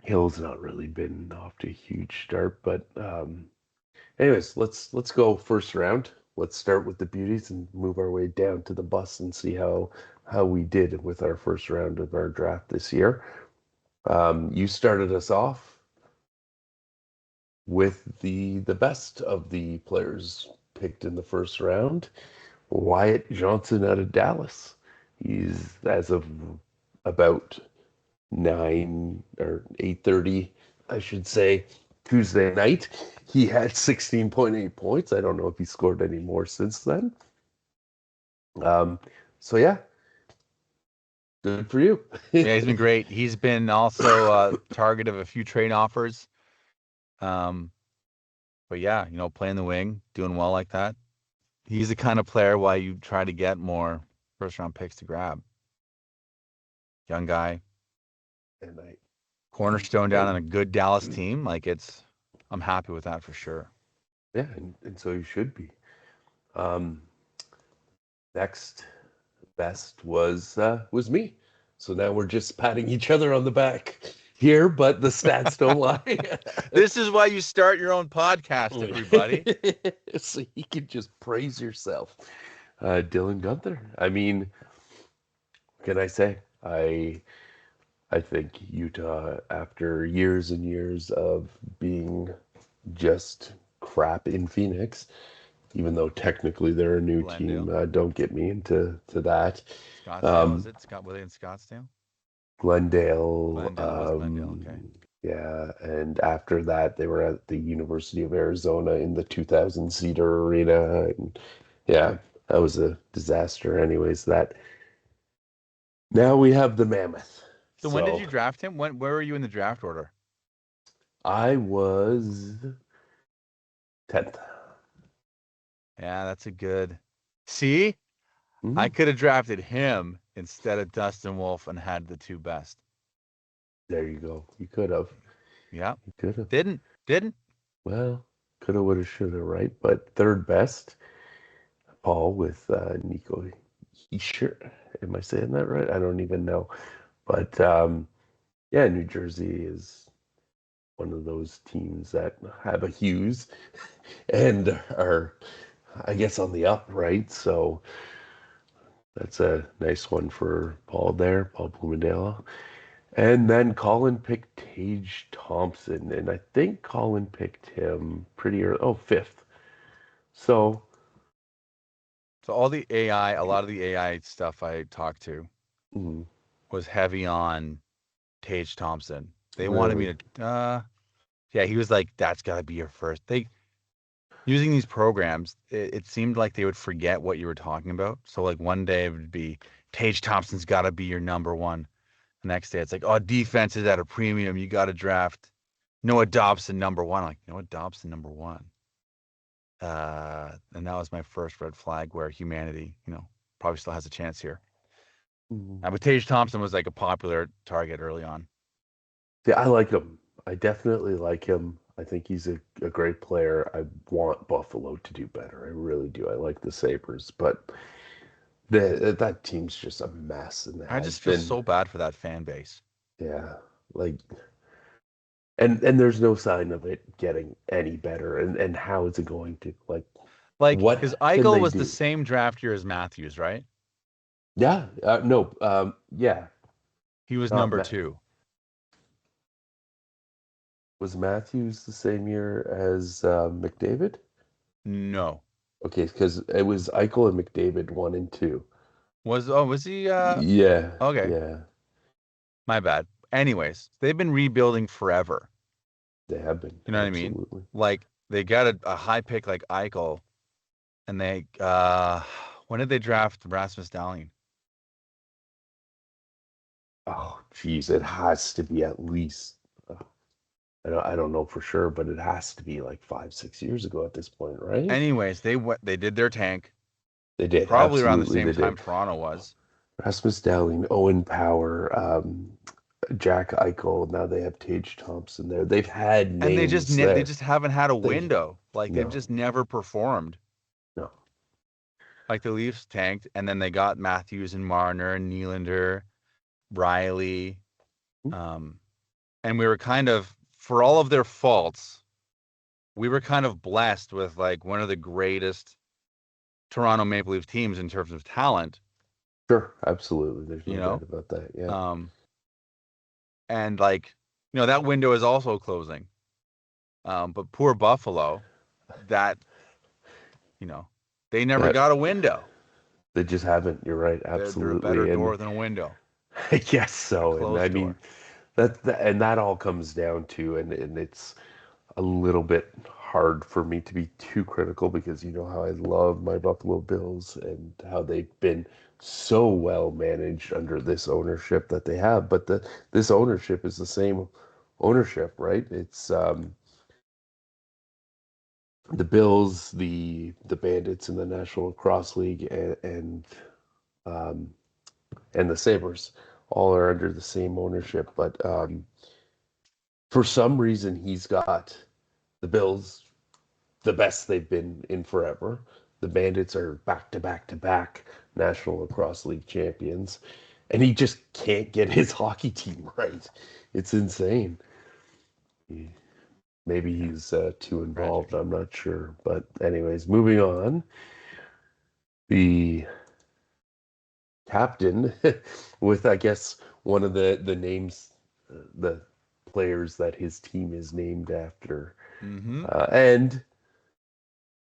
Speaker 1: Hill's not really been off to a huge start, but anyways, let's go first round. Let's start with the beauties and move our way down to the bus and see how we did with our first round of our draft this year. You started us off with the best of the players picked in the first round, Wyatt Johnson out of Dallas. He's as of about 8:30, I should say, Tuesday night. He had 16.8 points. I don't know if he scored any more since then. Um, so yeah, good for you.
Speaker 2: yeah, he's been great. He's been also target of a few trade offers. Um, but yeah, playing the wing, doing well like that. He's the kind of player why you try to get more first round picks to grab. Young guy,
Speaker 1: And I
Speaker 2: cornerstone down on
Speaker 1: and
Speaker 2: a good Dallas team. I'm happy with that for sure.
Speaker 1: yeah, and so you should be. Um, Next best was me. So now we're just patting each other on the back here, but the stats don't lie.
Speaker 2: This is why you start your own podcast, everybody.
Speaker 1: So you can just praise yourself. Dylan Gunther. I mean, what can I say? I think Utah, after years and years of being just crap in Phoenix, even though technically they're a new team,
Speaker 2: Glendale,
Speaker 1: don't get me into that.
Speaker 2: Scottsdale, is
Speaker 1: Um,
Speaker 2: it? Were they in Scottsdale?
Speaker 1: Glendale,
Speaker 2: Glendale, it was Glendale. Okay.
Speaker 1: yeah, and after that they were at the University of Arizona in the 2000 seater arena, and yeah, that was a disaster. Anyways, that now we have the Mammoth.
Speaker 2: So when did you
Speaker 1: So
Speaker 2: draft him? Where were you in the draft order?
Speaker 1: I was 10th.
Speaker 2: Yeah, that's a good. See, I
Speaker 1: Mhm.
Speaker 2: could have drafted him instead of Dustin Wolf and had the two best.
Speaker 1: There you go. You could have.
Speaker 2: Yeah,
Speaker 1: You could have.
Speaker 2: didn't.
Speaker 1: Well, could have, would have, should have, right? But third best, Paul with Nico Hischier. Am I saying that right? I don't even know. But yeah, New Jersey is one of those teams that have a Hughes and are, I guess, on the up, right? So that's a nice one for Paul there, Paul Blumendale. And then Colin picked Tage Thompson, and I think Colin picked him pretty early. Oh, fifth. So,
Speaker 2: So all the AI, a lot of the AI stuff I talked to
Speaker 1: mm,
Speaker 2: was heavy on Tage Thompson. They wanted
Speaker 1: really,
Speaker 2: me to, yeah, he was like, that's got to be your first. Using these programs, it seemed like they would forget what you were talking about. So like one day it would be Tage Thompson's got to be your number one. The next day it's like, oh, defense is at a premium. You got to draft Noah Dobson number one. I'm like, Noah Dobson number one. And that was my first red flag where humanity, probably still has a chance here.
Speaker 1: mm.
Speaker 2: But Tage Thompson was like a popular target early on.
Speaker 1: Yeah, I like him. I definitely like him. I think he's a great player. I want Buffalo to do better. I really do. I like the Sabres, but that team's just a mess and
Speaker 2: I
Speaker 1: has
Speaker 2: just feel
Speaker 1: been.
Speaker 2: so bad for that fan base.
Speaker 1: Yeah, like and there's no sign of it getting any better. And how is it going to? Like,
Speaker 2: Like, because
Speaker 1: what can
Speaker 2: Eichel
Speaker 1: they
Speaker 2: was the
Speaker 1: do?
Speaker 2: same draft year as Matthews, right?
Speaker 1: Yeah, no, yeah,
Speaker 2: He was
Speaker 1: not
Speaker 2: number
Speaker 1: Matt.
Speaker 2: two.
Speaker 1: Was Matthews the same year as McDavid?
Speaker 2: No.
Speaker 1: Okay, because it was Eichel and McDavid one and two.
Speaker 2: Was he
Speaker 1: Yeah,
Speaker 2: okay.
Speaker 1: yeah,
Speaker 2: My bad. Anyways, they've been rebuilding forever.
Speaker 1: they have been
Speaker 2: You know what I mean?
Speaker 1: absolutely.
Speaker 2: Like they got a high pick like Eichel and they when did they draft Rasmus Dahlin?
Speaker 1: Oh, geez, it has to be at least. I don't know for sure, but it has to be like 5, 6 years ago at this point, right?
Speaker 2: Anyways, they did their tank
Speaker 1: They did,
Speaker 2: probably around the
Speaker 1: absolutely,
Speaker 2: same
Speaker 1: they
Speaker 2: time
Speaker 1: did.
Speaker 2: Toronto was.
Speaker 1: Rasmus Dowling, Owen Power, Jack Eichel. Now they have Tage Thompson there. They've had
Speaker 2: And
Speaker 1: names
Speaker 2: they
Speaker 1: there.
Speaker 2: just haven't had a
Speaker 1: They
Speaker 2: window. Like they've
Speaker 1: no,
Speaker 2: just never performed.
Speaker 1: no.
Speaker 2: Like the Leafs tanked, and then they got Matthews and Marner and Nylander, Riley, um, and we were kind of, for all of their faults, we were kind of blessed with like one of the greatest Toronto Maple Leaf teams in terms of talent.
Speaker 1: Sure, absolutely. There's
Speaker 2: You
Speaker 1: no
Speaker 2: know,
Speaker 1: doubt about that. Yeah.
Speaker 2: um, and like that window is also closing. But poor Buffalo, that you know, they never
Speaker 1: That
Speaker 2: got a window.
Speaker 1: they just haven't. You're right,
Speaker 2: They're a better
Speaker 1: absolutely. And
Speaker 2: door than a window,
Speaker 1: I guess
Speaker 2: a
Speaker 1: so. And I
Speaker 2: closed
Speaker 1: mean
Speaker 2: door.
Speaker 1: and that all comes down to and it's a little bit hard for me to be too critical because you know how I love my Buffalo Bills and how they've been so well managed under this ownership that they have. But this ownership is the same ownership, right? It's the Bills, the Bandits in the National Lacrosse League, um, and the Sabres all are under the same ownership. But for some reason, he's got the Bills the best they've been in forever. The Bandits are back to back to back National Lacrosse League champions, and he just can't get his hockey team right. It's insane. Maybe he's too involved.
Speaker 2: Tragic.
Speaker 1: I'm not sure. But anyways, moving on. The captain with I guess one of the names, the players that his team is named after,
Speaker 2: Mm-hmm.
Speaker 1: and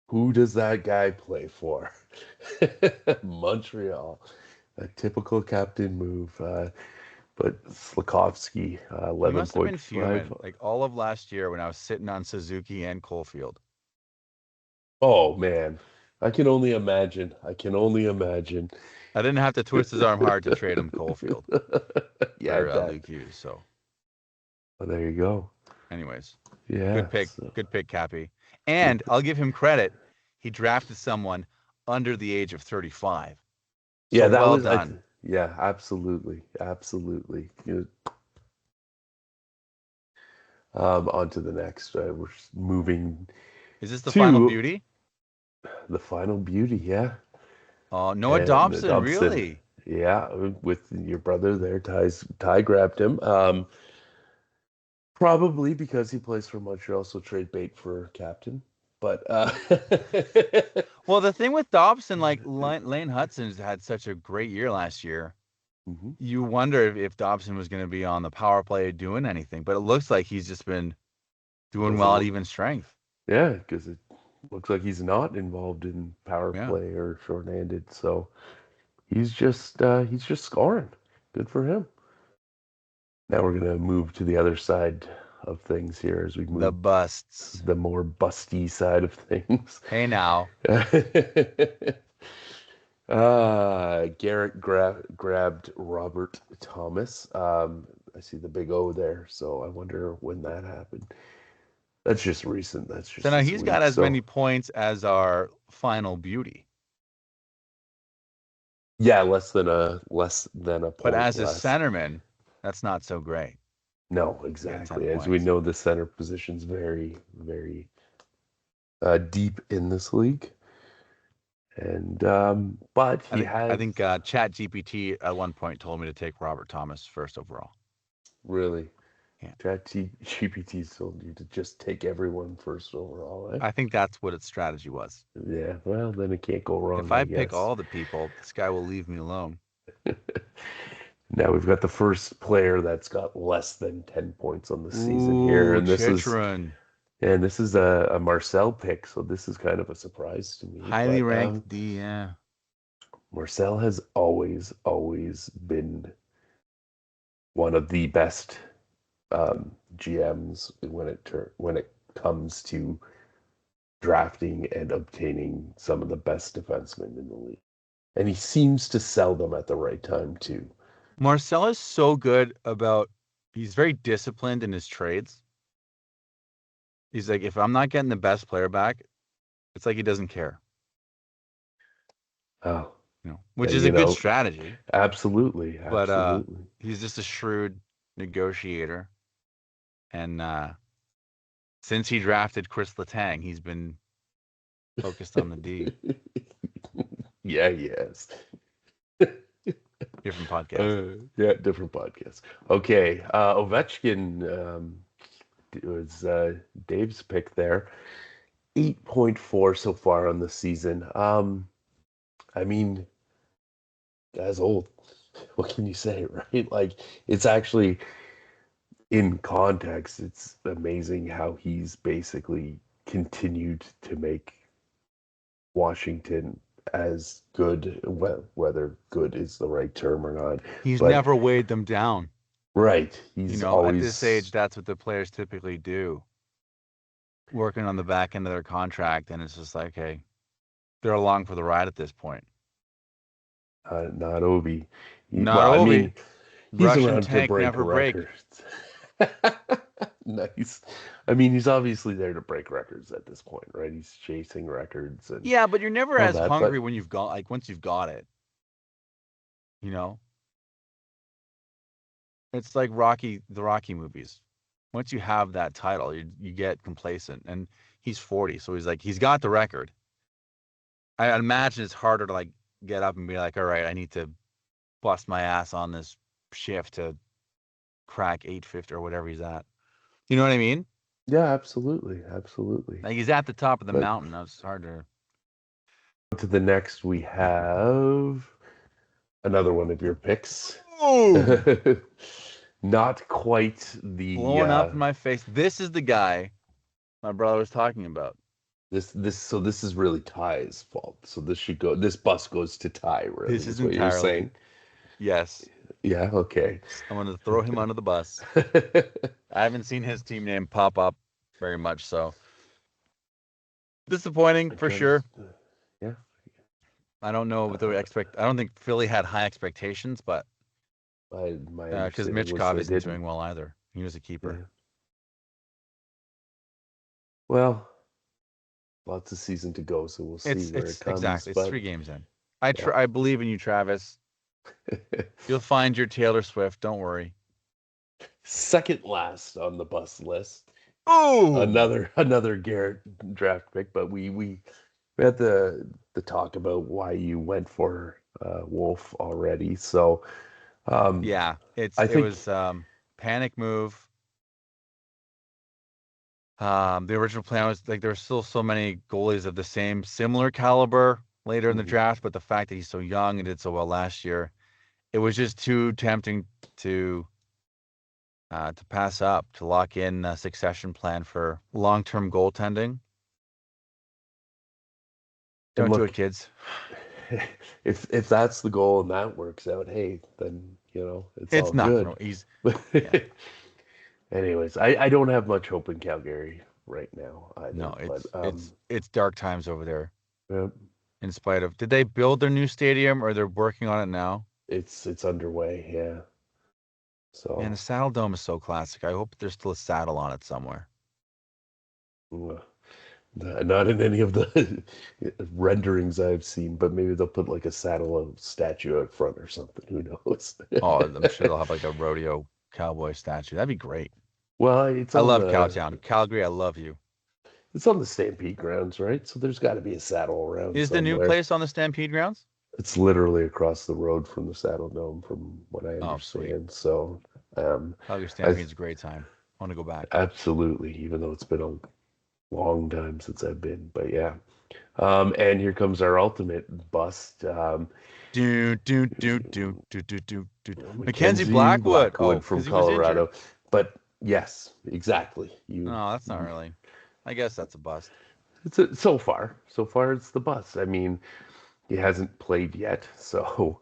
Speaker 1: who does that guy play for? Montreal. A typical captain move. But Slakowski,
Speaker 2: He must have been
Speaker 1: 11.5.
Speaker 2: fuming like all of last year when I was sitting on Suzuki and Coalfield.
Speaker 1: Oh, man. I can only imagine. I can only imagine.
Speaker 2: I didn't have to twist his arm hard to trade him Coalfield
Speaker 1: Yeah, I
Speaker 2: for
Speaker 1: bet.
Speaker 2: Luke Hughes. So,
Speaker 1: Well, there you go.
Speaker 2: anyways,
Speaker 1: Yeah. So,
Speaker 2: good pick, Cappy. And I'll give him credit. He drafted someone under the age of 35. So
Speaker 1: yeah, that
Speaker 2: well
Speaker 1: was,
Speaker 2: done.
Speaker 1: yeah, absolutely. Absolutely. On to the next. We're moving
Speaker 2: Is this the final
Speaker 1: to
Speaker 2: beauty?
Speaker 1: the final beauty. Yeah.
Speaker 2: Oh, Noah
Speaker 1: And
Speaker 2: Dobson,
Speaker 1: Dobson.
Speaker 2: really?
Speaker 1: Yeah, with your brother there, Ty grabbed him. Probably because he plays for Montreal, so trade bait for captain. But
Speaker 2: Well, the thing with Dobson, like Lane Hudson's had such a great year last year.
Speaker 1: Mhm.
Speaker 2: You wonder if Dobson was going to be on the power play doing anything, but it looks like he's just been doing
Speaker 1: Doesn't
Speaker 2: well at
Speaker 1: look,
Speaker 2: even strength.
Speaker 1: yeah, because it looks like he's not involved in power
Speaker 2: Yeah.
Speaker 1: play or shorthanded, so he's just scoring. Good for him. Now we're gonna move to the other side of things here as we
Speaker 2: The
Speaker 1: move
Speaker 2: busts.
Speaker 1: the more busty side of things.
Speaker 2: Hey now.
Speaker 1: Garrett grabbed Robert Thomas. I see the big O there, so I wonder when that happened. That's just recent. That's
Speaker 2: So
Speaker 1: just
Speaker 2: now
Speaker 1: this
Speaker 2: he's got
Speaker 1: week.
Speaker 2: as many
Speaker 1: So
Speaker 2: points as our final beauty.
Speaker 1: yeah, less than a
Speaker 2: But
Speaker 1: point
Speaker 2: as a
Speaker 1: less.
Speaker 2: centerman, that's not so great.
Speaker 1: No,
Speaker 2: You got 10
Speaker 1: exactly. As we
Speaker 2: points.
Speaker 1: know, the center position's very, very deep in this league, and but he
Speaker 2: I
Speaker 1: has
Speaker 2: think Chat GPT at one point told me to take Robert Thomas first overall.
Speaker 1: really.
Speaker 2: Yeah.
Speaker 1: GPT told you to just take everyone first overall, eh?
Speaker 2: I think that's what its strategy was.
Speaker 1: Yeah, well, then it can't go
Speaker 2: If
Speaker 1: wrong,
Speaker 2: I
Speaker 1: I
Speaker 2: pick
Speaker 1: guess.
Speaker 2: all the people, this guy will leave me alone.
Speaker 1: Now we've got the first player that's got less than 10 points on the season here,
Speaker 2: Ooh, Chitrin.
Speaker 1: and this is a Marcel pick, so this is kind of a surprise to me.
Speaker 2: Highly
Speaker 1: But
Speaker 2: ranked D, yeah.
Speaker 1: Marcel has always been one of the best GMs when it comes to drafting and obtaining some of the best defensemen in the league. And he seems to sell them at the right time too.
Speaker 2: Marcel is so good about. He's very disciplined in his trades. He's like, if I'm not getting the best player back, it's like he doesn't care.
Speaker 1: Oh,
Speaker 2: Which is a
Speaker 1: you
Speaker 2: good
Speaker 1: know,
Speaker 2: strategy.
Speaker 1: absolutely,
Speaker 2: But
Speaker 1: absolutely.
Speaker 2: he's just a shrewd negotiator. And since he drafted Chris Letang, he's been focused on the D.
Speaker 1: Yeah, yes.
Speaker 2: Different podcast.
Speaker 1: Yeah, different podcast. Okay, Ovechkin was Dave's pick there. 8.4 so far on the season. I mean, guy's old. What can you say, right? Like, it's actually in context, it's amazing how he's basically continued to make Washington as good, well, whether good is the right term or not,
Speaker 2: He's
Speaker 1: but
Speaker 2: never weighed them down.
Speaker 1: right, he's
Speaker 2: At this age,
Speaker 1: always
Speaker 2: that's what the players typically do, working on the back end of their contract. And it's just like, hey, they're along for the ride at this point.
Speaker 1: not Ovi.
Speaker 2: Not
Speaker 1: Well, I
Speaker 2: Ovi.
Speaker 1: mean, he's
Speaker 2: Russian
Speaker 1: around to
Speaker 2: tank
Speaker 1: break
Speaker 2: never break.
Speaker 1: records. Nice. I mean, he's obviously there to break records at this point, right? He's chasing records and
Speaker 2: Yeah, but you're never
Speaker 1: all
Speaker 2: as
Speaker 1: that,
Speaker 2: hungry
Speaker 1: but
Speaker 2: when you've got once you've got it. You know, it's like the Rocky movies. Once you have that title, you get complacent. And he's 40, so he's got the record. I imagine it's harder to like get up and be like, all right, I need to bust my ass on this shift to crack 850 or whatever he's at. You know what I mean?
Speaker 1: yeah, absolutely, absolutely.
Speaker 2: Like he's at the top of the
Speaker 1: But
Speaker 2: mountain. It's hard to
Speaker 1: to the next, we have another one of your picks.
Speaker 2: Ooh!
Speaker 1: Not quite the
Speaker 2: Blowing up in my face. This is the guy my brother was talking about.
Speaker 1: this is really Ty's fault. So this bus goes to Ty, really,
Speaker 2: This
Speaker 1: is
Speaker 2: is
Speaker 1: what you're
Speaker 2: entirely,
Speaker 1: saying.
Speaker 2: yes.
Speaker 1: Yeah, okay.
Speaker 2: I'm going to throw him under the bus. I haven't seen his team name pop up very much, so disappointing
Speaker 1: It
Speaker 2: for sure.
Speaker 1: comes, yeah.
Speaker 2: I don't know what the expect. I don't think Philly had high expectations, but
Speaker 1: My
Speaker 2: because
Speaker 1: understanding was
Speaker 2: Mitchkov
Speaker 1: they
Speaker 2: isn't
Speaker 1: didn't.
Speaker 2: doing well either. He was a keeper.
Speaker 1: Yeah. Well, lots of season to go, so we'll see where it
Speaker 2: It's
Speaker 1: comes.
Speaker 2: exactly. It's
Speaker 1: But
Speaker 2: 3 games in.
Speaker 1: yeah.
Speaker 2: I believe in you, Travis. You'll find your Taylor Swift. Don't worry.
Speaker 1: Second last on the bus list.
Speaker 2: Oh,
Speaker 1: Another Garrett draft pick, but we had the talk about why you went for Wolf already. So
Speaker 2: yeah.
Speaker 1: I
Speaker 2: It
Speaker 1: think
Speaker 2: was panic move. The original plan was like there were still so many goalies of the similar caliber later in the
Speaker 1: mhm.
Speaker 2: draft, but the fact that he's so young and did so well last year, it was just too tempting to pass up to lock in a succession plan for long-term goaltending.
Speaker 1: And
Speaker 2: Don't do it,
Speaker 1: look,
Speaker 2: kids.
Speaker 1: if that's the goal and that works out, hey, then it's
Speaker 2: It's
Speaker 1: all
Speaker 2: not
Speaker 1: good.
Speaker 2: gonna. He's
Speaker 1: But
Speaker 2: yeah.
Speaker 1: anyways, I don't have much hope in Calgary right now
Speaker 2: No,
Speaker 1: either. But
Speaker 2: it's dark times over there.
Speaker 1: yeah,
Speaker 2: In spite of, did they build their new stadium or they're working on it now?
Speaker 1: it's underway. Yeah.
Speaker 2: Man, the
Speaker 1: So.
Speaker 2: Saddle Dome is so classic. I hope there's still a saddle on it somewhere.
Speaker 1: uh, Not in any of the renderings I've seen, but maybe they'll put like a saddle of statue out front or something. Who knows?
Speaker 2: Oh, I'm sure they'll have like a rodeo cowboy statue. That'd be great.
Speaker 1: Well,
Speaker 2: I love Cowtown. Calgary, I love you.
Speaker 1: it's on the Stampede grounds, right? So there's got to be a saddle around
Speaker 2: Is the new
Speaker 1: somewhere.
Speaker 2: place on the Stampede grounds?
Speaker 1: It's literally across the road from the Saddle Dome, from what I
Speaker 2: Oh, sweet.
Speaker 1: understand. So,
Speaker 2: Calgary
Speaker 1: I
Speaker 2: Stampede's a great time. I want to go back.
Speaker 1: absolutely, even though it's been a long time since I've been, but yeah. And here comes our ultimate bust.
Speaker 2: Do do do do do do do do. Mackenzie
Speaker 1: Mackenzie
Speaker 2: Blackwood. Oh,
Speaker 1: Blackwood from
Speaker 2: because he was injured.
Speaker 1: Colorado. But yes, exactly.
Speaker 2: No, that's not really. I guess that's a bust.
Speaker 1: So far it's the bus. I mean, he hasn't played yet, so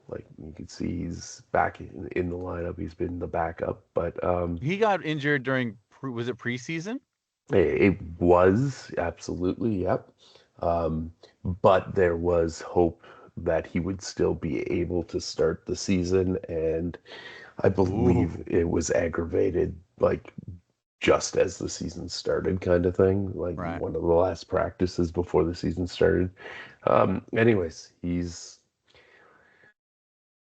Speaker 1: like you can see he's back in the lineup. He's been the backup, but
Speaker 2: He got injured during was it preseason?
Speaker 1: it was absolutely, yep. But there was hope that he would still be able to start the season, and I believe
Speaker 2: Ooh.
Speaker 1: it was aggravated like just as the season started, kind of thing, like
Speaker 2: Right.
Speaker 1: one of the last practices before the season started. Anyways, he's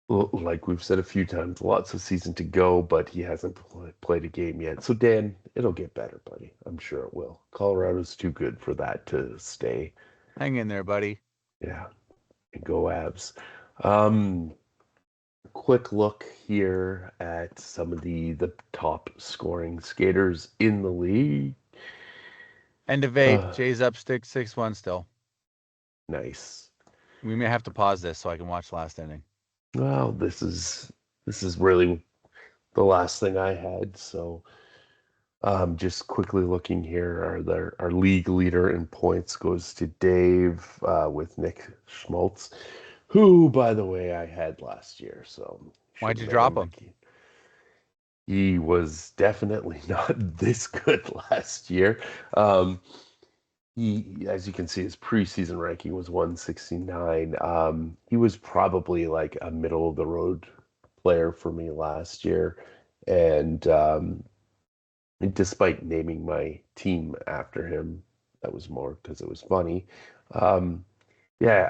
Speaker 1: like we've said a few times, lots of season to go, but he hasn't played a game yet. So Dan, it'll get better, buddy. I'm sure it will. Colorado's too good for that to stay.
Speaker 2: Hang in there, buddy.
Speaker 1: Yeah, and go Avs. Um, quick look here at some of the top scoring skaters in the league.
Speaker 2: End of 8.
Speaker 1: Uh,
Speaker 2: Jay's up 6-1 still.
Speaker 1: nice.
Speaker 2: We may have to pause this so I can watch last inning.
Speaker 1: Well, this is really the last thing I had. So, just quickly looking here, our league leader in points goes to Dave with Nick Schmaltz, who, by the way, I had last year. So
Speaker 2: Why'd
Speaker 1: should
Speaker 2: you
Speaker 1: have made
Speaker 2: drop
Speaker 1: him the
Speaker 2: him?
Speaker 1: key. He was definitely not this good last year. He, as you can see, his preseason ranking was 169. He was probably like a middle of the road player for me last year, and despite naming my team after him, that was more because it was funny. Um, yeah,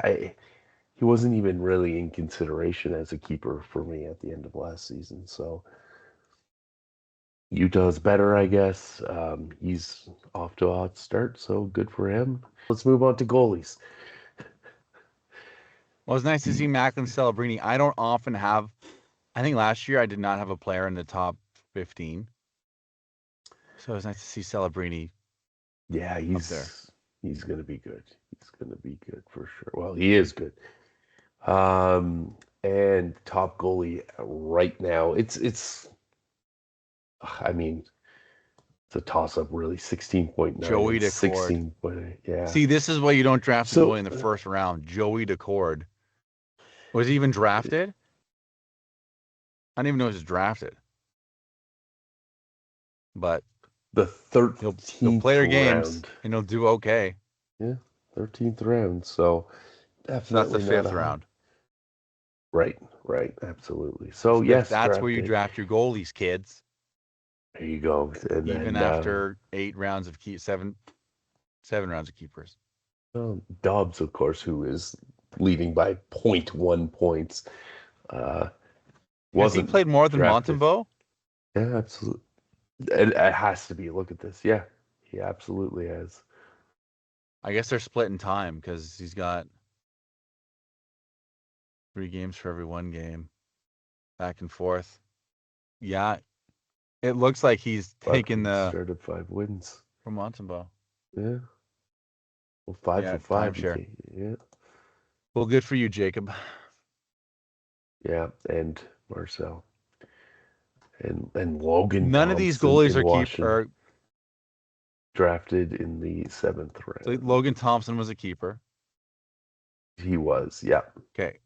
Speaker 1: he wasn't even really in consideration as a keeper for me at the end of last season. So Utah's better, I guess. He's off to a hot start, so good for him. Let's move on to goalies.
Speaker 2: Well, it's nice to see
Speaker 1: The
Speaker 2: Macklin Celebrini. I don't often have. I think last year I did not have a player in the top 15. So it was nice to see Celebrini
Speaker 1: Yeah,
Speaker 2: up there.
Speaker 1: he's gonna be good. He's gonna be good for sure. Well, he is good. And top goalie right now, I mean, it's a toss up really. 16.9
Speaker 2: Joey
Speaker 1: and
Speaker 2: Decord.
Speaker 1: 16.8. Yeah.
Speaker 2: See, this is why you don't draft a goalie
Speaker 1: So
Speaker 2: in the first round. Joey Decord. Was he even drafted? I don't even know if he was drafted. But
Speaker 1: the
Speaker 2: he'll
Speaker 1: 13th
Speaker 2: play their games
Speaker 1: round.
Speaker 2: and he'll do okay.
Speaker 1: Yeah, 13th round. So
Speaker 2: So that's the
Speaker 1: definitely not a
Speaker 2: fifth
Speaker 1: high.
Speaker 2: round.
Speaker 1: Right, right, absolutely. So yes,
Speaker 2: That's where
Speaker 1: draft
Speaker 2: you
Speaker 1: pick.
Speaker 2: draft your goalies, kids.
Speaker 1: There you go. And
Speaker 2: Even
Speaker 1: then
Speaker 2: after 8 rounds of seven rounds of keepers.
Speaker 1: Dobbs, of course, who is leading by zero point 0.1 points, uh,
Speaker 2: Has he
Speaker 1: wasn't
Speaker 2: played more than
Speaker 1: drafted.
Speaker 2: Montembeau?
Speaker 1: Yeah, absolutely. It has to be. Look at this. Yeah, he absolutely has.
Speaker 2: I guess they're split in time because he's got 3 games for every 1 game, back and forth. Yeah, it looks like he's
Speaker 1: But
Speaker 2: taking
Speaker 1: he
Speaker 2: the
Speaker 1: started 5 wins.
Speaker 2: from Montembeau.
Speaker 1: Yeah. Well, five
Speaker 2: Yeah,
Speaker 1: for five.
Speaker 2: timeshare.
Speaker 1: Yeah.
Speaker 2: Well, good for you, Jacob.
Speaker 1: Yeah. And Marcel. And Logan
Speaker 2: None of these
Speaker 1: Thompson
Speaker 2: goalies
Speaker 1: in
Speaker 2: are keep
Speaker 1: Washington,
Speaker 2: or
Speaker 1: drafted in the 7th
Speaker 2: so
Speaker 1: round.
Speaker 2: Logan Thompson was a keeper.
Speaker 1: He was. Yeah.
Speaker 2: Okay.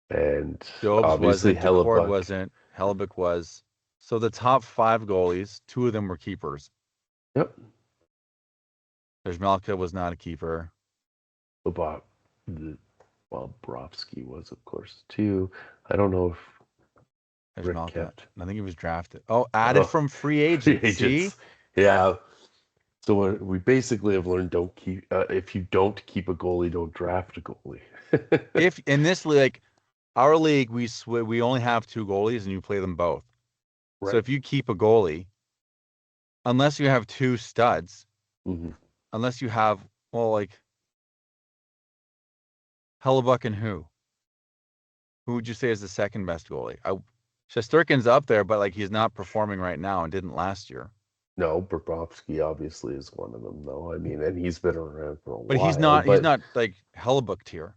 Speaker 1: And
Speaker 2: Dobes
Speaker 1: obviously
Speaker 2: wasn't, Decord
Speaker 1: Hellebuck.
Speaker 2: wasn't, Hellebuck was. So the top 5 goalies, 2 of them were keepers.
Speaker 1: Yep.
Speaker 2: There's Malka was not a keeper.
Speaker 1: Bob, well, Brovsky was, of course, too. I don't know if
Speaker 2: There's
Speaker 1: Rick
Speaker 2: Malka.
Speaker 1: kept.
Speaker 2: I think he was drafted. Oh, added from free
Speaker 1: Free
Speaker 2: agent. See?
Speaker 1: agents. Yeah. So we basically have learned don't keep if you don't keep a goalie, don't draft a goalie.
Speaker 2: If in this league, our league, we only have 2 goalies and you play them both. So
Speaker 1: Right.
Speaker 2: if you keep a goalie, unless you have 2 studs,
Speaker 1: Hmm.
Speaker 2: unless you have, well, like Hellebuck and who? Who would you say is the second best goalie? Shesterkin's up there, but like he's not performing right now and didn't last year.
Speaker 1: No, Bobrovsky obviously is one of them, though. I mean, and he's been around for a
Speaker 2: But he's
Speaker 1: while.
Speaker 2: not. He's
Speaker 1: But
Speaker 2: not like Hellebuck tier.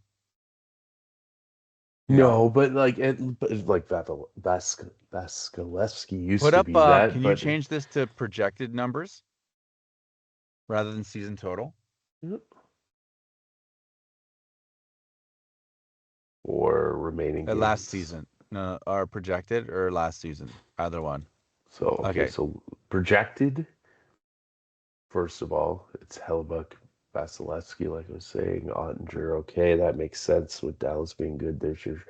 Speaker 2: You know.
Speaker 1: no, but like Vasilevsky used
Speaker 2: Put
Speaker 1: to
Speaker 2: up.
Speaker 1: be that,
Speaker 2: Can you
Speaker 1: but
Speaker 2: change this to projected numbers rather than season total?
Speaker 1: or remaining
Speaker 2: Last
Speaker 1: games.
Speaker 2: season, no, or projected or last season, either one.
Speaker 1: So okay,
Speaker 2: Okay.
Speaker 1: so projected. First of all, it's Hellebuck Vasilevsky, like I was saying, Ottinger, okay, that makes sense with Dallas being good. There's your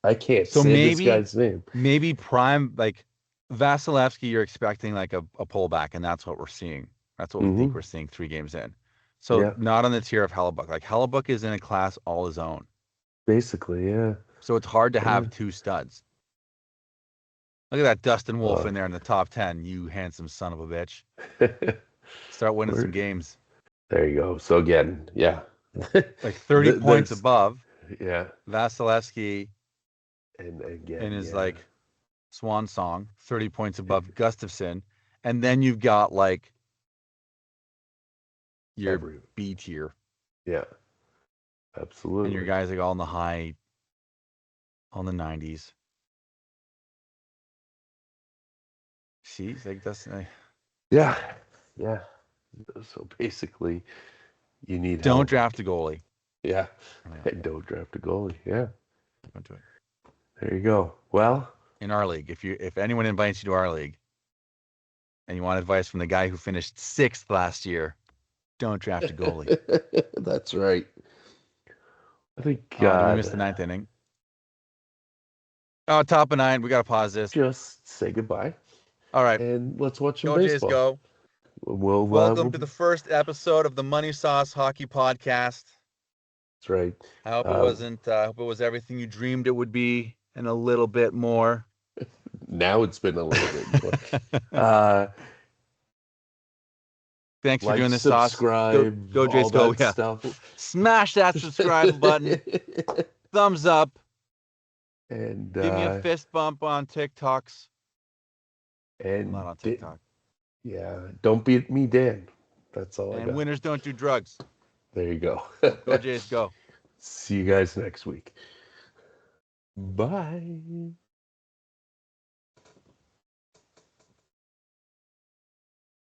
Speaker 1: I can't
Speaker 2: So
Speaker 1: say this guy's name.
Speaker 2: maybe prime like Vasilevsky, you're expecting like a pullback, and that's what we're seeing. That's what we think
Speaker 1: Mm-hmm.
Speaker 2: we're seeing 3 games in. So
Speaker 1: Yeah,
Speaker 2: not on the tier of Hellebuck. Like Hellebuck is in a class all his own.
Speaker 1: basically, yeah.
Speaker 2: So it's hard to
Speaker 1: Yeah.
Speaker 2: have two studs. Look at that Dustin Wolf
Speaker 1: Uh,
Speaker 2: in there in the top 10, you handsome son of a bitch. Start winning some
Speaker 1: where,
Speaker 2: games.
Speaker 1: there you go. So again, yeah.
Speaker 2: Like 30 points
Speaker 1: There's
Speaker 2: above
Speaker 1: yeah,
Speaker 2: Vasilevsky
Speaker 1: and
Speaker 2: in
Speaker 1: again,
Speaker 2: his
Speaker 1: yeah.
Speaker 2: like swan song, 30 points above Gustafson. And then you've got like your
Speaker 1: Every
Speaker 2: B tier
Speaker 1: yeah,
Speaker 2: and your
Speaker 1: absolutely.
Speaker 2: guys like all in the high, on the 90s. See, it's like that's
Speaker 1: Yeah, yeah. So basically, you need
Speaker 2: don't
Speaker 1: help.
Speaker 2: draft a goalie.
Speaker 1: Yeah,
Speaker 2: Oh, yeah,
Speaker 1: and don't draft a goalie. Yeah,
Speaker 2: don't do it.
Speaker 1: there you go. Well,
Speaker 2: In our league, if anyone invites you to our league and you want advice from the guy who finished 6th last year, don't draft a goalie.
Speaker 1: that's right. I think
Speaker 2: Did we miss the 9th inning? Oh, top of 9. We got to pause this.
Speaker 1: just say goodbye
Speaker 2: All right.
Speaker 1: and let's watch some
Speaker 2: Go, Jays,
Speaker 1: baseball.
Speaker 2: go.
Speaker 1: We'll
Speaker 2: Welcome to
Speaker 1: be,
Speaker 2: the first episode of the Money Sauce Hockey Podcast.
Speaker 1: that's right.
Speaker 2: I hope it
Speaker 1: Uh,
Speaker 2: wasn't, I hope it was everything you dreamed it would be and a little bit more.
Speaker 1: now it's been a little bit more. Uh,
Speaker 2: Thanks for
Speaker 1: like,
Speaker 2: doing this, Sauce. Go,
Speaker 1: subscribe,
Speaker 2: go,
Speaker 1: all
Speaker 2: Jays, go.
Speaker 1: that
Speaker 2: Yeah.
Speaker 1: stuff.
Speaker 2: Smash that subscribe button. Thumbs up.
Speaker 1: and
Speaker 2: Give me a fist bump on TikToks. I'm not
Speaker 1: and
Speaker 2: on TikTok.
Speaker 1: yeah, don't beat me, Dan. That's all I
Speaker 2: And
Speaker 1: got.
Speaker 2: winners don't do drugs.
Speaker 1: There you go.
Speaker 2: Go, Jays, go.
Speaker 1: See you guys next week. Bye.